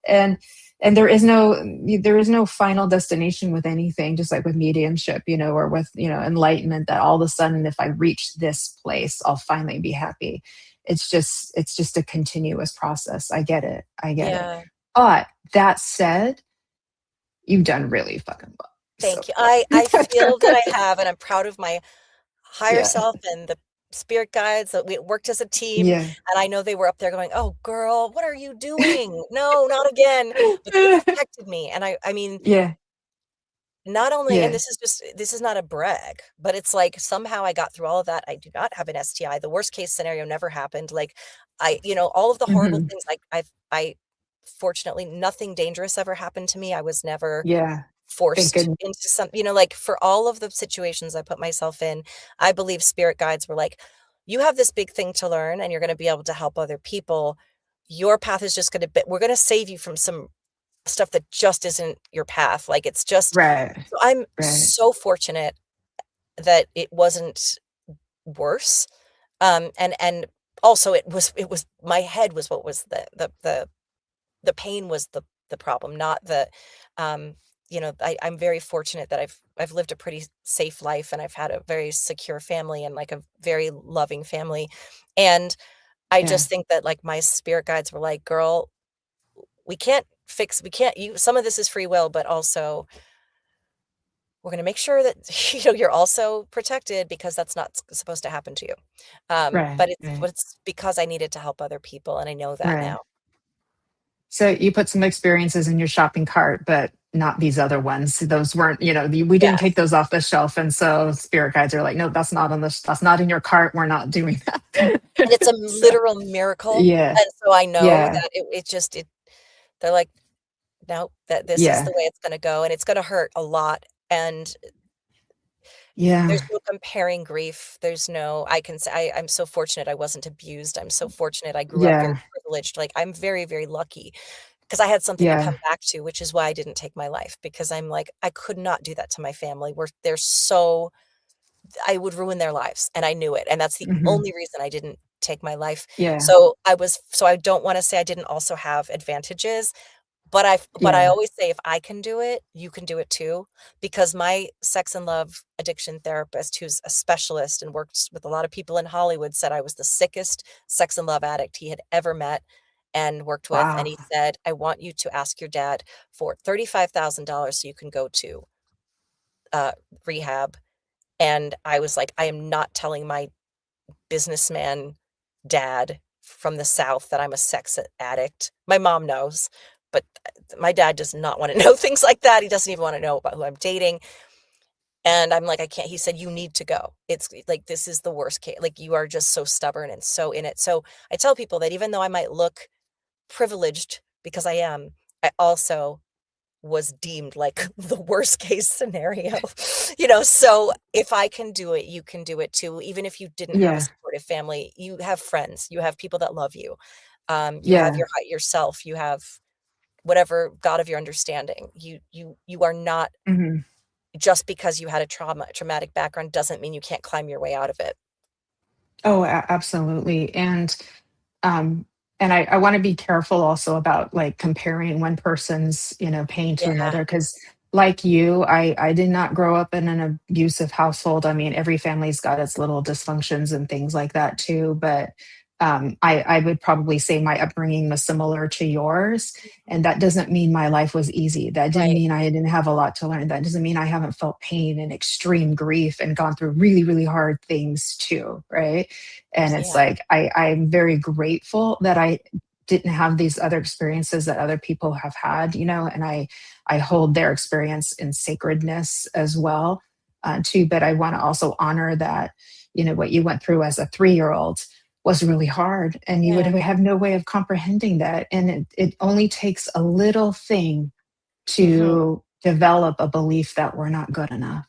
Speaker 3: And and there is no final destination with anything, just like with mediumship, or with enlightenment. That all of a sudden, if I reach this place, I'll finally be happy. It's just a continuous process. I get it. I get it.
Speaker 4: Yeah.
Speaker 3: But that said, you've done really fucking well so
Speaker 4: Thank you. I feel that
Speaker 3: far.
Speaker 4: I have, and I'm proud of my higher
Speaker 3: Yeah,
Speaker 4: self and the spirit guides that we worked as a team,
Speaker 3: yeah.
Speaker 4: and I know they were up there going, "Oh, girl, what are you doing? No, not again." But they protected me, and I mean,
Speaker 3: Yeah,
Speaker 4: not only and
Speaker 3: yeah.
Speaker 4: this is not a brag, but it's like somehow I got through all of that. I do not have an STI. The worst case scenario never happened. Like, all of the horrible
Speaker 3: Mhm.
Speaker 4: things, I fortunately, nothing dangerous ever happened to me. I was never
Speaker 3: Yeah. Thank
Speaker 4: forced
Speaker 3: goodness.
Speaker 4: into like, for all of the situations I put myself in, I believe spirit guides were like, "You have this big thing to learn, and you're gonna be able to help other people. Your path is just gonna be we're gonna save you from some stuff that just isn't your path." Like, it's just
Speaker 3: Right,
Speaker 4: so I'm
Speaker 3: right.
Speaker 4: so fortunate that it wasn't worse, and also it was my head was what was the pain was the problem, not the, um, I'm very fortunate that I've lived a pretty safe life, and I've had a very secure family and like a very loving family. And I
Speaker 3: Yeah.
Speaker 4: just think that like my spirit guides were like, girl, we can't, you, some of this is free will, but also we're going to make sure that, you're also protected because that's not supposed to happen to you.
Speaker 3: Right.
Speaker 4: But
Speaker 3: Right.
Speaker 4: it's because I needed to help other people. And I know that
Speaker 3: Right.
Speaker 4: now.
Speaker 3: So you put some experiences in your shopping cart, but not these other ones. Those weren't, we didn't take
Speaker 4: Yes.
Speaker 3: those off the shelf. And so spirit guides are like, no, that's not on that's not in your cart. We're not doing that.
Speaker 4: And it's a
Speaker 3: So
Speaker 4: literal miracle,
Speaker 3: yeah,
Speaker 4: and so I know
Speaker 3: yeah,
Speaker 4: that they're like, "No, that this is
Speaker 3: yeah,
Speaker 4: the way it's gonna go, and it's gonna hurt a lot," and
Speaker 3: yeah,
Speaker 4: there's no comparing grief, there's no I can say I'm so fortunate I wasn't abused, I'm so fortunate I grew up very
Speaker 3: yeah,
Speaker 4: privileged, like, I'm very, very lucky because I had something to
Speaker 3: yeah.
Speaker 4: come back to, which is why I didn't take my life, because I'm like, I could not do that to my family, they're so I would ruin their lives, and I knew it, and that's the
Speaker 3: Hmm.
Speaker 4: only reason I didn't take my life.
Speaker 3: Yeah,
Speaker 4: So I don't wanna say I didn't also have advantages, but I
Speaker 3: yeah.
Speaker 4: always say if I can do it, you can do it too, because my sex and love addiction therapist, who's a specialist and works with a lot of people in Hollywood, said I was the sickest sex and love addict he had ever met and worked with, and
Speaker 3: Wow.
Speaker 4: he said, "I want you to ask your dad for $35,000 so you can go to, uh, rehab." And I was like, "I am not telling my businessman dad from the South that I'm a sex addict." My mom knows, but my dad does not wanna know things like that. He doesn't even wanna know about who I'm dating, and I'm like, "I can't." He said, "You need to go. It's like, this is the worst case. Like, you are just so stubborn and so in it." So, I tell people that even though I might look privileged, because I am, I also was deemed like the worst case scenario, so if I can do it, you can do it too. Even if you didn't have a
Speaker 3: Yeah,
Speaker 4: supportive family, you have friends, you have people that love you. You have
Speaker 3: yeah.
Speaker 4: yourself, you have whatever God of your understanding. You are not,
Speaker 3: Hmm.
Speaker 4: just because you had a traumatic background doesn't mean you can't climb your way out of it.
Speaker 3: Oh, absolutely. Um, and I want to be careful also about like comparing one person's, pain to
Speaker 4: Yeah,
Speaker 3: another. Cause like you, I did not grow up in an abusive household. I mean, every family's got its little dysfunctions and things like that too. But I would probably say my upbringing was similar to yours. And that doesn't mean my life was easy. That didn't
Speaker 4: right.
Speaker 3: mean I didn't have a lot to learn. That doesn't mean I haven't felt pain and extreme grief and gone through really, really hard things too. Right. And it's
Speaker 4: Yeah,
Speaker 3: like I'm very grateful that I didn't have these other experiences that other people have had, and I hold their experience in sacredness as well, too. But I want to also honor that, what you went through as a 3-year old was really hard, and you would
Speaker 4: yeah,
Speaker 3: have no way of comprehending that. And it only takes a little thing
Speaker 4: mhm,
Speaker 3: to develop a belief that we're not good enough.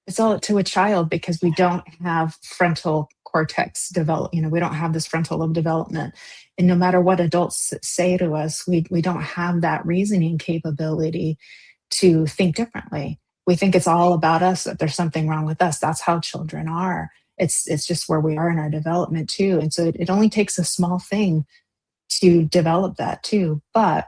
Speaker 3: It's all to a child because we don't have frontal cortex develop, we don't have this frontal lobe development. And no matter what adults say to us, we don't have that reasoning capability to think differently. We think it's all about us, that there's something wrong with us. That's how children are. It's just where we are in our development too. And so it only takes a small thing to develop that too. But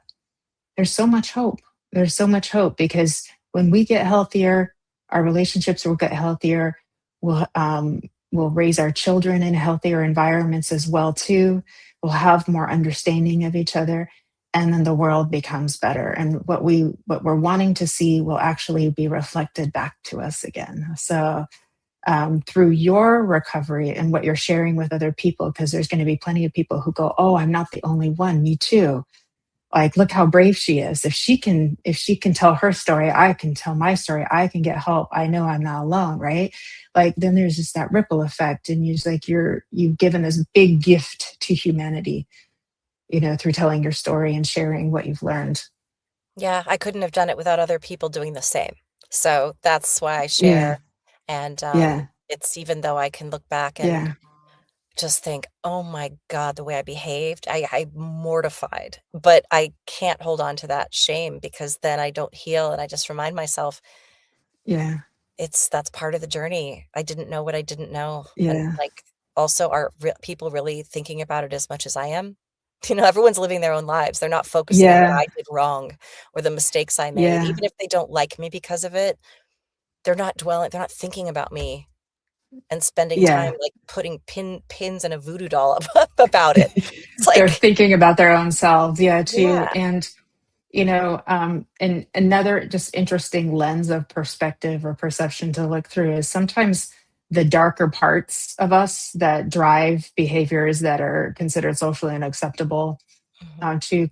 Speaker 3: there's so much hope. There's so much hope because when we get healthier, our relationships will get healthier. We'll raise our children in healthier environments as well too. We'll have more understanding of each other, and then the world becomes better. And what we're wanting to see will actually be reflected back to us again. So through your recovery and what you're sharing with other people, because there's going to be plenty of people who go, "Oh, I'm not the only one. Me too." Like, look how brave she is. If she can tell her story, I can tell my story. I can get help. I know I'm not alone, right? Like, then there's just that ripple effect, and you've given this big gift to humanity, through telling your story and sharing what you've learned.
Speaker 4: yeah, I couldn't have done it without other people doing the same. So that's why I
Speaker 3: Yeah,
Speaker 4: share, and,
Speaker 3: yeah,
Speaker 4: it's even though I can look back and
Speaker 3: yeah,
Speaker 4: just think, "Oh my god, the way I behaved, I'm mortified," but I can't hold on to that shame because then I don't heal, and I just remind myself,
Speaker 3: yeah,
Speaker 4: that's part of the journey. I didn't know what I didn't know, and,
Speaker 3: yeah,
Speaker 4: like, also, are people really thinking about it as much as I am? Everyone's living their own lives. They're not focusing on what
Speaker 3: Yeah.
Speaker 4: I did wrong or the mistakes I made.
Speaker 3: Yeah.
Speaker 4: Even if they don't like me because of it, they're not thinking about me and spending time,
Speaker 3: Yeah.
Speaker 4: like, putting pins in a voodoo doll about it. It's
Speaker 3: They're
Speaker 4: like
Speaker 3: thinking about their own selves, yeah, too.
Speaker 4: yeah.
Speaker 3: And and another just interesting lens of perspective or perception to look through is sometimes the darker parts of us that drive behaviors that are considered socially unacceptable
Speaker 4: Mhm.
Speaker 3: to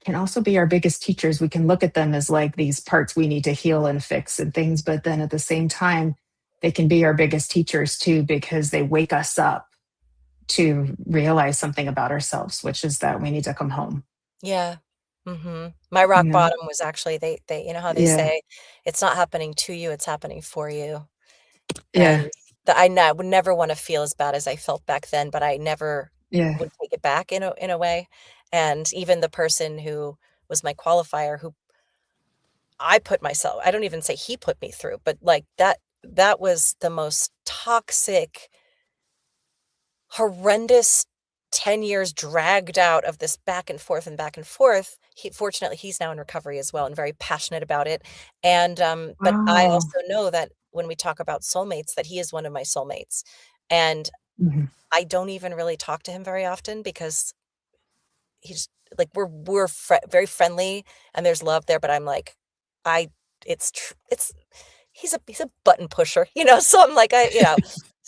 Speaker 3: can also be our biggest teachers. We can look at them as like these parts we need to heal and fix and things, but then at the same time, they can be our biggest teachers too because they wake us up to realize something about ourselves, which is that we need to come home.
Speaker 4: Yeah. Mhm. My
Speaker 3: You
Speaker 4: rock
Speaker 3: know?
Speaker 4: bottom was actually they how they
Speaker 3: Yeah.
Speaker 4: say, "It's not happening to you, it's happening for you."
Speaker 3: Yeah.
Speaker 4: And would never wanna feel as bad as I felt back then, but I never
Speaker 3: Yeah.
Speaker 4: would take it back in a way. And even the person who was my qualifier, who I don't even say he put me through, but, like, that was the most toxic, horrendous 10 years dragged out of this back and forth and back and forth. Fortunately, he's now in recovery as well and very passionate about it. And, but I
Speaker 3: Oh.
Speaker 4: also know that when we talk about soulmates, that he is one of my soulmates. And
Speaker 3: Mhm.
Speaker 4: I don't even really talk to him very often because he's like, very friendly and there's love there, but I'm like, I, it's, he's a button pusher, so I'm like, he's a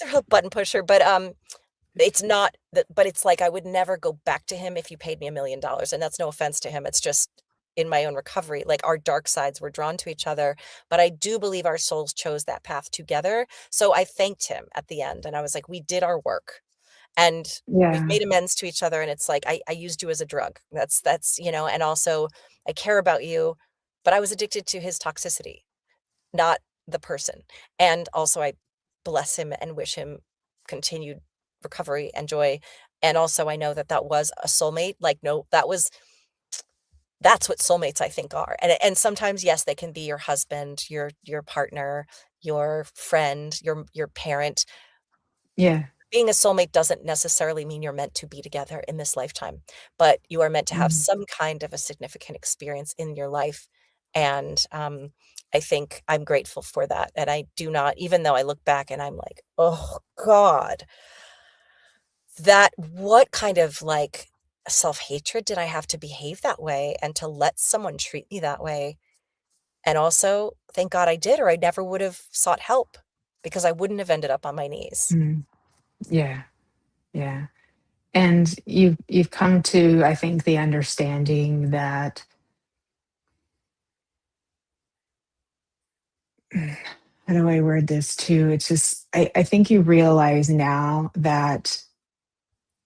Speaker 4: real button pusher, it's not that, but it's like I would never go back to him if you paid me $1,000,000, and that's no offense to him, it's just in my own recovery, like, our dark sides were drawn to each other, but I do believe our souls chose that path together, so I thanked him at the end, and I was like, "We did our work, and we've
Speaker 3: Yeah.
Speaker 4: made amends to each other," and it's like, I used you as a drug. And also, I care about you, but I was addicted to his toxicity, not the person. And also, I bless him and wish him continued recovery and joy. And also, I know that that was a soulmate. Like, no, that's what soulmates I think are. And sometimes, yes, they can be your husband, your partner, your friend, your parent.
Speaker 3: Yeah.
Speaker 4: Being a soulmate doesn't necessarily mean you're meant to be together in this lifetime, but you are meant to have
Speaker 3: Mhm.
Speaker 4: some kind of a significant experience in your life. And I think I'm grateful for that. And I do not, even though I look back and I'm like, oh God, what kind of like self-hatred did I have to behave that way and to let someone treat me that way? And also, thank God I did, or I never would have sought help because I wouldn't have ended up on my knees.
Speaker 3: Mhm. Yeah. Yeah. And you've come to, I think, the understanding that how do I word this too? It's just I think you realize now that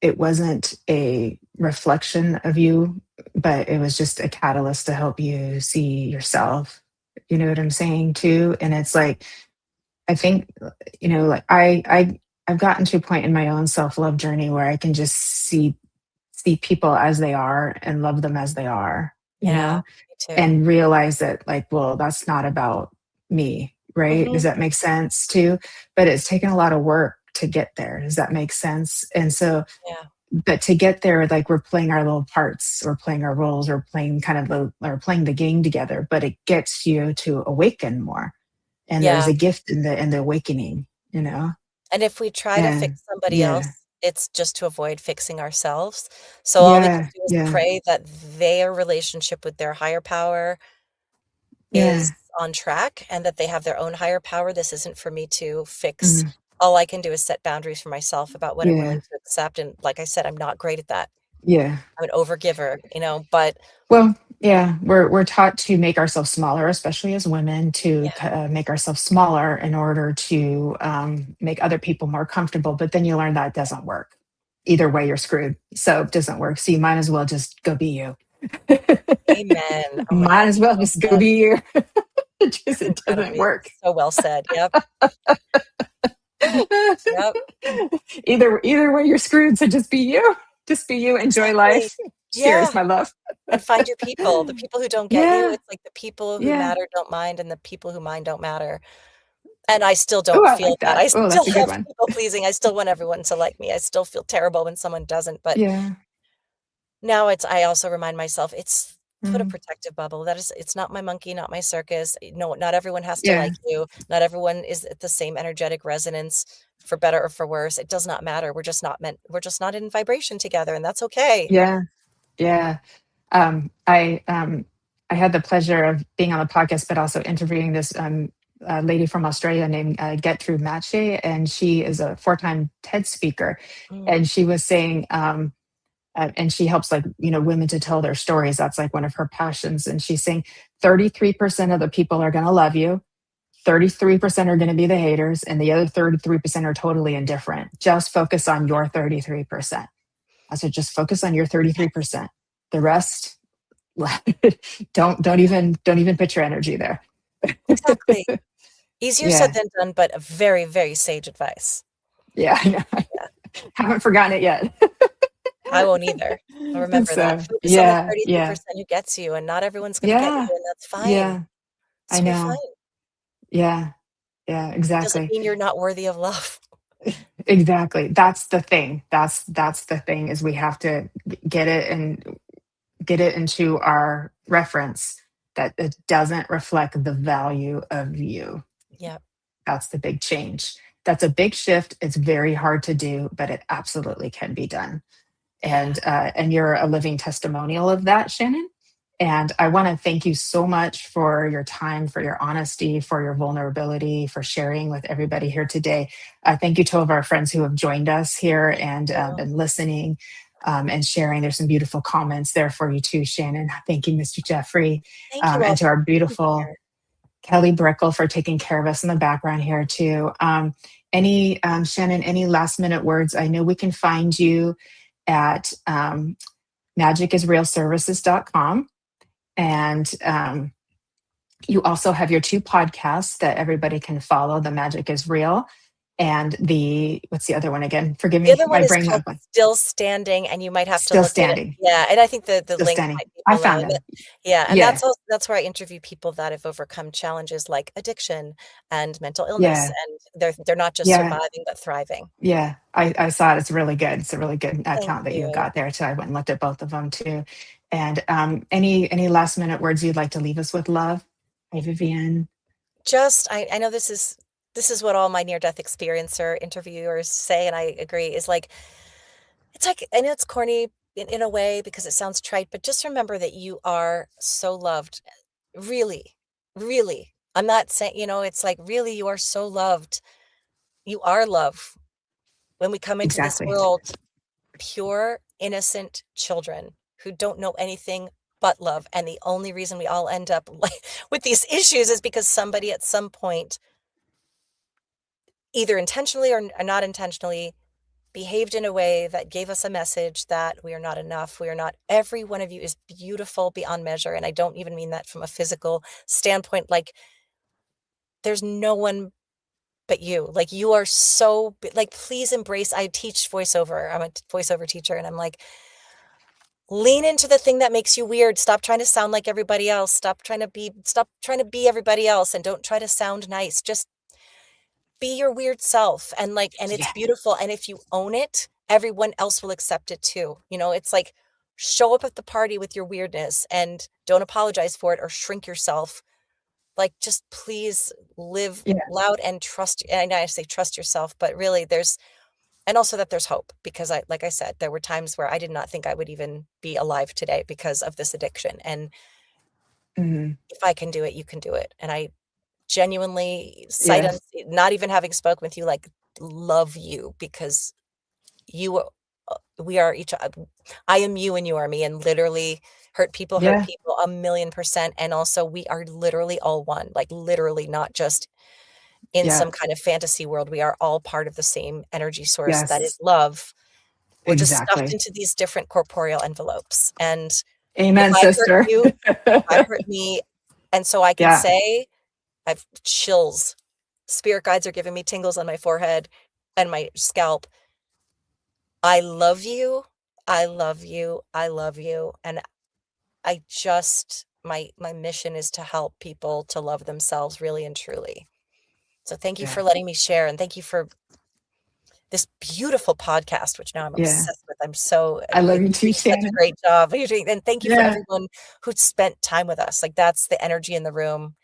Speaker 3: it wasn't a reflection of you, but it was just a catalyst to help you see yourself. You know what I'm saying too? And it's like I think like I've gotten to a point in my own self-love journey where I can just see people as they are and love them as they are,
Speaker 4: Yeah, me too.
Speaker 3: and realize that, like, well, that's not about me, right? Does
Speaker 4: Mhm.
Speaker 3: that make sense too? But it's taken a lot of work to get there. Does that make sense? And so,
Speaker 4: Yeah,
Speaker 3: but to get there, like, we're playing our little parts or playing our roles or playing or playing the game together, but it gets you to awaken more. And there's
Speaker 4: yeah,
Speaker 3: a gift in the awakening, you know?
Speaker 4: and if we try to
Speaker 3: And
Speaker 4: fix somebody
Speaker 3: yeah,
Speaker 4: else, it's just to avoid fixing ourselves. So all we can
Speaker 3: yeah,
Speaker 4: do is
Speaker 3: yeah,
Speaker 4: pray that their relationship with their higher power is
Speaker 3: yeah.
Speaker 4: on track and that they have their own higher power. This isn't for me to fix.
Speaker 3: Mhm.
Speaker 4: All I can do is set boundaries for myself about what I'm
Speaker 3: Yeah,
Speaker 4: willing to accept, and like I said, I'm not great at that.
Speaker 3: yeah.
Speaker 4: I'm an overgiver, but
Speaker 3: Well, yeah, we're taught to make ourselves smaller, especially as women, to
Speaker 4: yeah,
Speaker 3: make ourselves smaller in order to make other people more comfortable. But then you learn that doesn't work. Either way, you're screwed. So it doesn't work. So you might as well just go be you.
Speaker 4: amen. Oh my
Speaker 3: Might
Speaker 4: God,
Speaker 3: as
Speaker 4: so
Speaker 3: well
Speaker 4: well
Speaker 3: just go
Speaker 4: said.
Speaker 3: be you. It doesn't
Speaker 4: Incredibly,
Speaker 3: work.
Speaker 4: so well said. Yep, yep,
Speaker 3: Either way, you're screwed. So just be you. Just be you. Enjoy
Speaker 4: exactly.
Speaker 3: life. Cheers,
Speaker 4: Yeah.
Speaker 3: my love.
Speaker 4: And find your people. The people who don't get you,
Speaker 3: Yeah,
Speaker 4: it's like the people who
Speaker 3: yeah.
Speaker 4: matter don't mind, and the people who mind don't matter. And I still
Speaker 3: Oh,
Speaker 4: don't
Speaker 3: I
Speaker 4: feel
Speaker 3: like
Speaker 4: that.
Speaker 3: that.
Speaker 4: I
Speaker 3: Oh,
Speaker 4: still
Speaker 3: that's a good
Speaker 4: have
Speaker 3: one.
Speaker 4: people pleasing. I still want everyone to like me. I still feel terrible when someone doesn't, but
Speaker 3: Yeah.
Speaker 4: now I also remind myself it's put a
Speaker 3: Mhm.
Speaker 4: protective bubble. That is, it's not my monkey, not my circus. No, not everyone has to
Speaker 3: Yeah.
Speaker 4: like you. Not everyone is at the same energetic resonance for better or for worse. It does not matter. We're just not in vibration together, and that's okay.
Speaker 3: Yeah. Yeah. Um, I um, I had the pleasure of being on the podcast, but also interviewing this lady from Australia named Get Through Matche, and she is a four-time TED speaker.
Speaker 4: Mm,
Speaker 3: And she was saying, and she helps women to tell their stories. That's like one of her passions. And she's saying 33% of the people are going to love you. 33% are going to be the haters, and the other 33% are totally indifferent. Just focus on your 33%. I said, just focus on your
Speaker 4: yeah,
Speaker 3: 33%. The rest, don't even put your energy there.
Speaker 4: exactly. Easier said
Speaker 3: Yeah,
Speaker 4: than done, but a very, very sage advice.
Speaker 3: yeah, I know.
Speaker 4: Yeah,
Speaker 3: Haven't forgotten it yet.
Speaker 4: I won't either. I'll remember that.
Speaker 3: So
Speaker 4: Focus on the
Speaker 3: yeah, yeah,
Speaker 4: 33% who gets you, and not everyone's going to get you,
Speaker 3: yeah,
Speaker 4: and that's fine.
Speaker 3: yeah.
Speaker 4: It's
Speaker 3: I
Speaker 4: totally fine.
Speaker 3: know. Yeah, yeah,
Speaker 4: It doesn't
Speaker 3: exactly.
Speaker 4: mean you're not worthy of love.
Speaker 3: Exactly. That's the thing. That's the thing, is we have to get it and get it into our reference that it doesn't reflect the value of you.
Speaker 4: Yeah.
Speaker 3: That's the big change. That's a big shift. It's very hard to do, but it absolutely can be done.
Speaker 4: Yeah.
Speaker 3: And you're a living testimonial of that, Shannon. And I want to thank you so much for your time, for your honesty, for your vulnerability, for sharing with everybody here today. Thank you to all of our friends who have joined us here
Speaker 4: Thank
Speaker 3: and
Speaker 4: you.
Speaker 3: been listening and sharing. There's some beautiful comments there for you too, Shannon. Thank you, Mr. Jeffrey,
Speaker 4: Thank you all
Speaker 3: and to
Speaker 4: for
Speaker 3: our
Speaker 4: being
Speaker 3: beautiful
Speaker 4: here.
Speaker 3: Kelly Brickle for taking care of us in the background here too. Any Shannon, any last minute words? I know we can find you at magicisrealservices.com. And you also have your two podcasts that everybody can follow. The Magic is Real and what's the other one again? Forgive
Speaker 4: The
Speaker 3: me,
Speaker 4: other
Speaker 3: my
Speaker 4: one is
Speaker 3: brain
Speaker 4: called
Speaker 3: went blank.
Speaker 4: Still Standing, and you might have to
Speaker 3: Still
Speaker 4: look at it.
Speaker 3: standing,
Speaker 4: Yeah, and I think the
Speaker 3: still
Speaker 4: link
Speaker 3: standing.
Speaker 4: might be
Speaker 3: I
Speaker 4: below,
Speaker 3: found
Speaker 4: but
Speaker 3: them.
Speaker 4: yeah, and
Speaker 3: Yeah,
Speaker 4: that's where I interview people that have overcome challenges like addiction and mental illness,
Speaker 3: yeah,
Speaker 4: and they're not just
Speaker 3: yeah,
Speaker 4: surviving, but thriving.
Speaker 3: yeah. I saw it. It's really good. It's a really good
Speaker 4: Thank
Speaker 3: account that you've
Speaker 4: you.
Speaker 3: got there too. I went and looked at both of them too. And any last minute words you'd like to leave us with, love? Hi, Vivian.
Speaker 4: Just I know this is what all my near-death experiencer interviewers say, and I agree, is like it's like, I know it's corny in a way because it sounds trite, but just remember that you are so loved. Really, really. I'm not saying, it's like, really, you are so loved. You are love. When we come into this
Speaker 3: Exactly.
Speaker 4: world, pure, innocent children who don't know anything but love. And the only reason we all end up like with these issues is because somebody at some point, either intentionally or not intentionally, behaved in a way that gave us a message that we are not enough. We are not, every one of you is beautiful beyond measure. And I don't even mean that from a physical standpoint. Like, there's no one but you. Like, you are so, like, please embrace. I teach voiceover. I'm a voiceover teacher. And I'm like, lean into the thing that makes you weird. Stop trying to sound like everybody else. Stop trying to be everybody else, and don't try to sound nice. Just be your weird self, and like, and it's
Speaker 3: Yeah.
Speaker 4: beautiful, and if you own it, everyone else will accept it too. It's like, show up at the party with your weirdness and don't apologize for it or shrink yourself. Like, just please live
Speaker 3: Yeah.
Speaker 4: loud and trust. And I say trust yourself, but really and also that there's hope, because like I said, there were times where I did not think I would even be alive today because of this addiction. And
Speaker 3: Mhm.
Speaker 4: if I can do it, you can do it. And I genuinely, sight
Speaker 3: Yeah.
Speaker 4: unseen, not even having spoken with you, like, love you, because you we are each I am you and you are me, and literally hurt
Speaker 3: Yeah.
Speaker 4: people 1,000,000%, and also we are literally all one, like, literally, not just in
Speaker 3: Yeah.
Speaker 4: some kind of fantasy world. We are all part of the same energy source that is
Speaker 3: Yes.
Speaker 4: love. We're just stuffed
Speaker 3: Exactly.
Speaker 4: into these different corporeal envelopes, and if
Speaker 3: Amen,
Speaker 4: I hurt
Speaker 3: sister.
Speaker 4: you, I hurt me, and so I can
Speaker 3: Yeah.
Speaker 4: say, I've chills. Spirit guides are giving me tingles on my forehead and my scalp. I love you. I love you. I love you. And I just my mission is to help people to love themselves really and truly. So thank you
Speaker 3: Yeah.
Speaker 4: for letting me share, and thank you for this beautiful podcast, which now I'm
Speaker 3: Yeah.
Speaker 4: obsessed with. I'm so
Speaker 3: I love
Speaker 4: you're
Speaker 3: you too,
Speaker 4: doing such a
Speaker 3: Shannon.
Speaker 4: great job. You're doing, and thank you for
Speaker 3: Yeah.
Speaker 4: everyone who spent time with us. Like, that's the energy in the room.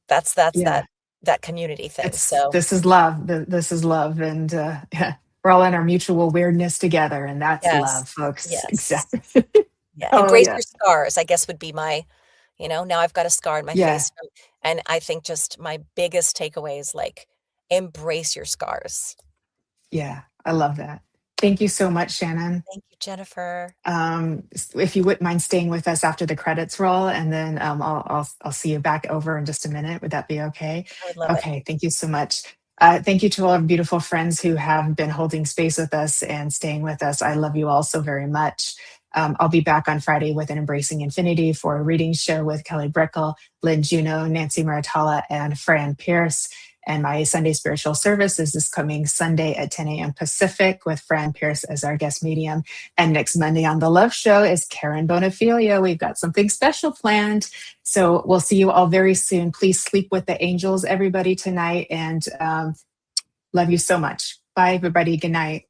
Speaker 4: That's
Speaker 3: Yeah.
Speaker 4: that community thing.
Speaker 3: It's
Speaker 4: So
Speaker 3: this is love. This is love. And yeah, we're all in our mutual weirdness together. And that's
Speaker 4: yes,
Speaker 3: love, folks.
Speaker 4: yes,
Speaker 3: Exactly.
Speaker 4: yeah.
Speaker 3: Oh
Speaker 4: Embrace
Speaker 3: yeah.
Speaker 4: your scars, I guess would be my, now I've got a scar in my
Speaker 3: Yeah.
Speaker 4: face and I think just my biggest takeaway is like embrace your scars.
Speaker 3: Yeah. I love that. Thank you so much, Shannon.
Speaker 4: Thank you, Jennifer.
Speaker 3: If you wouldn't mind staying with us after the credits roll, and then I'll see you back over in just a minute. Would that be okay?
Speaker 4: I would love it.
Speaker 3: Okay, thank you so much. Thank you to all our beautiful friends who have been holding space with us and staying with us. I love you all so very much. I'll be back on Friday with an Embracing Infinity for a reading show with Kelly Brickle, Lynn Juno, Nancy Maratala, and Fran Pierce. And my Sunday spiritual service is this coming Sunday at 10 a.m. Pacific with Fran Pierce as our guest medium. And next Monday on The Love Show is Karen Bonafilia. We've got something special planned. So we'll see you all very soon. Please sleep with the angels, everybody, tonight. And love you so much. Bye, everybody. Good night.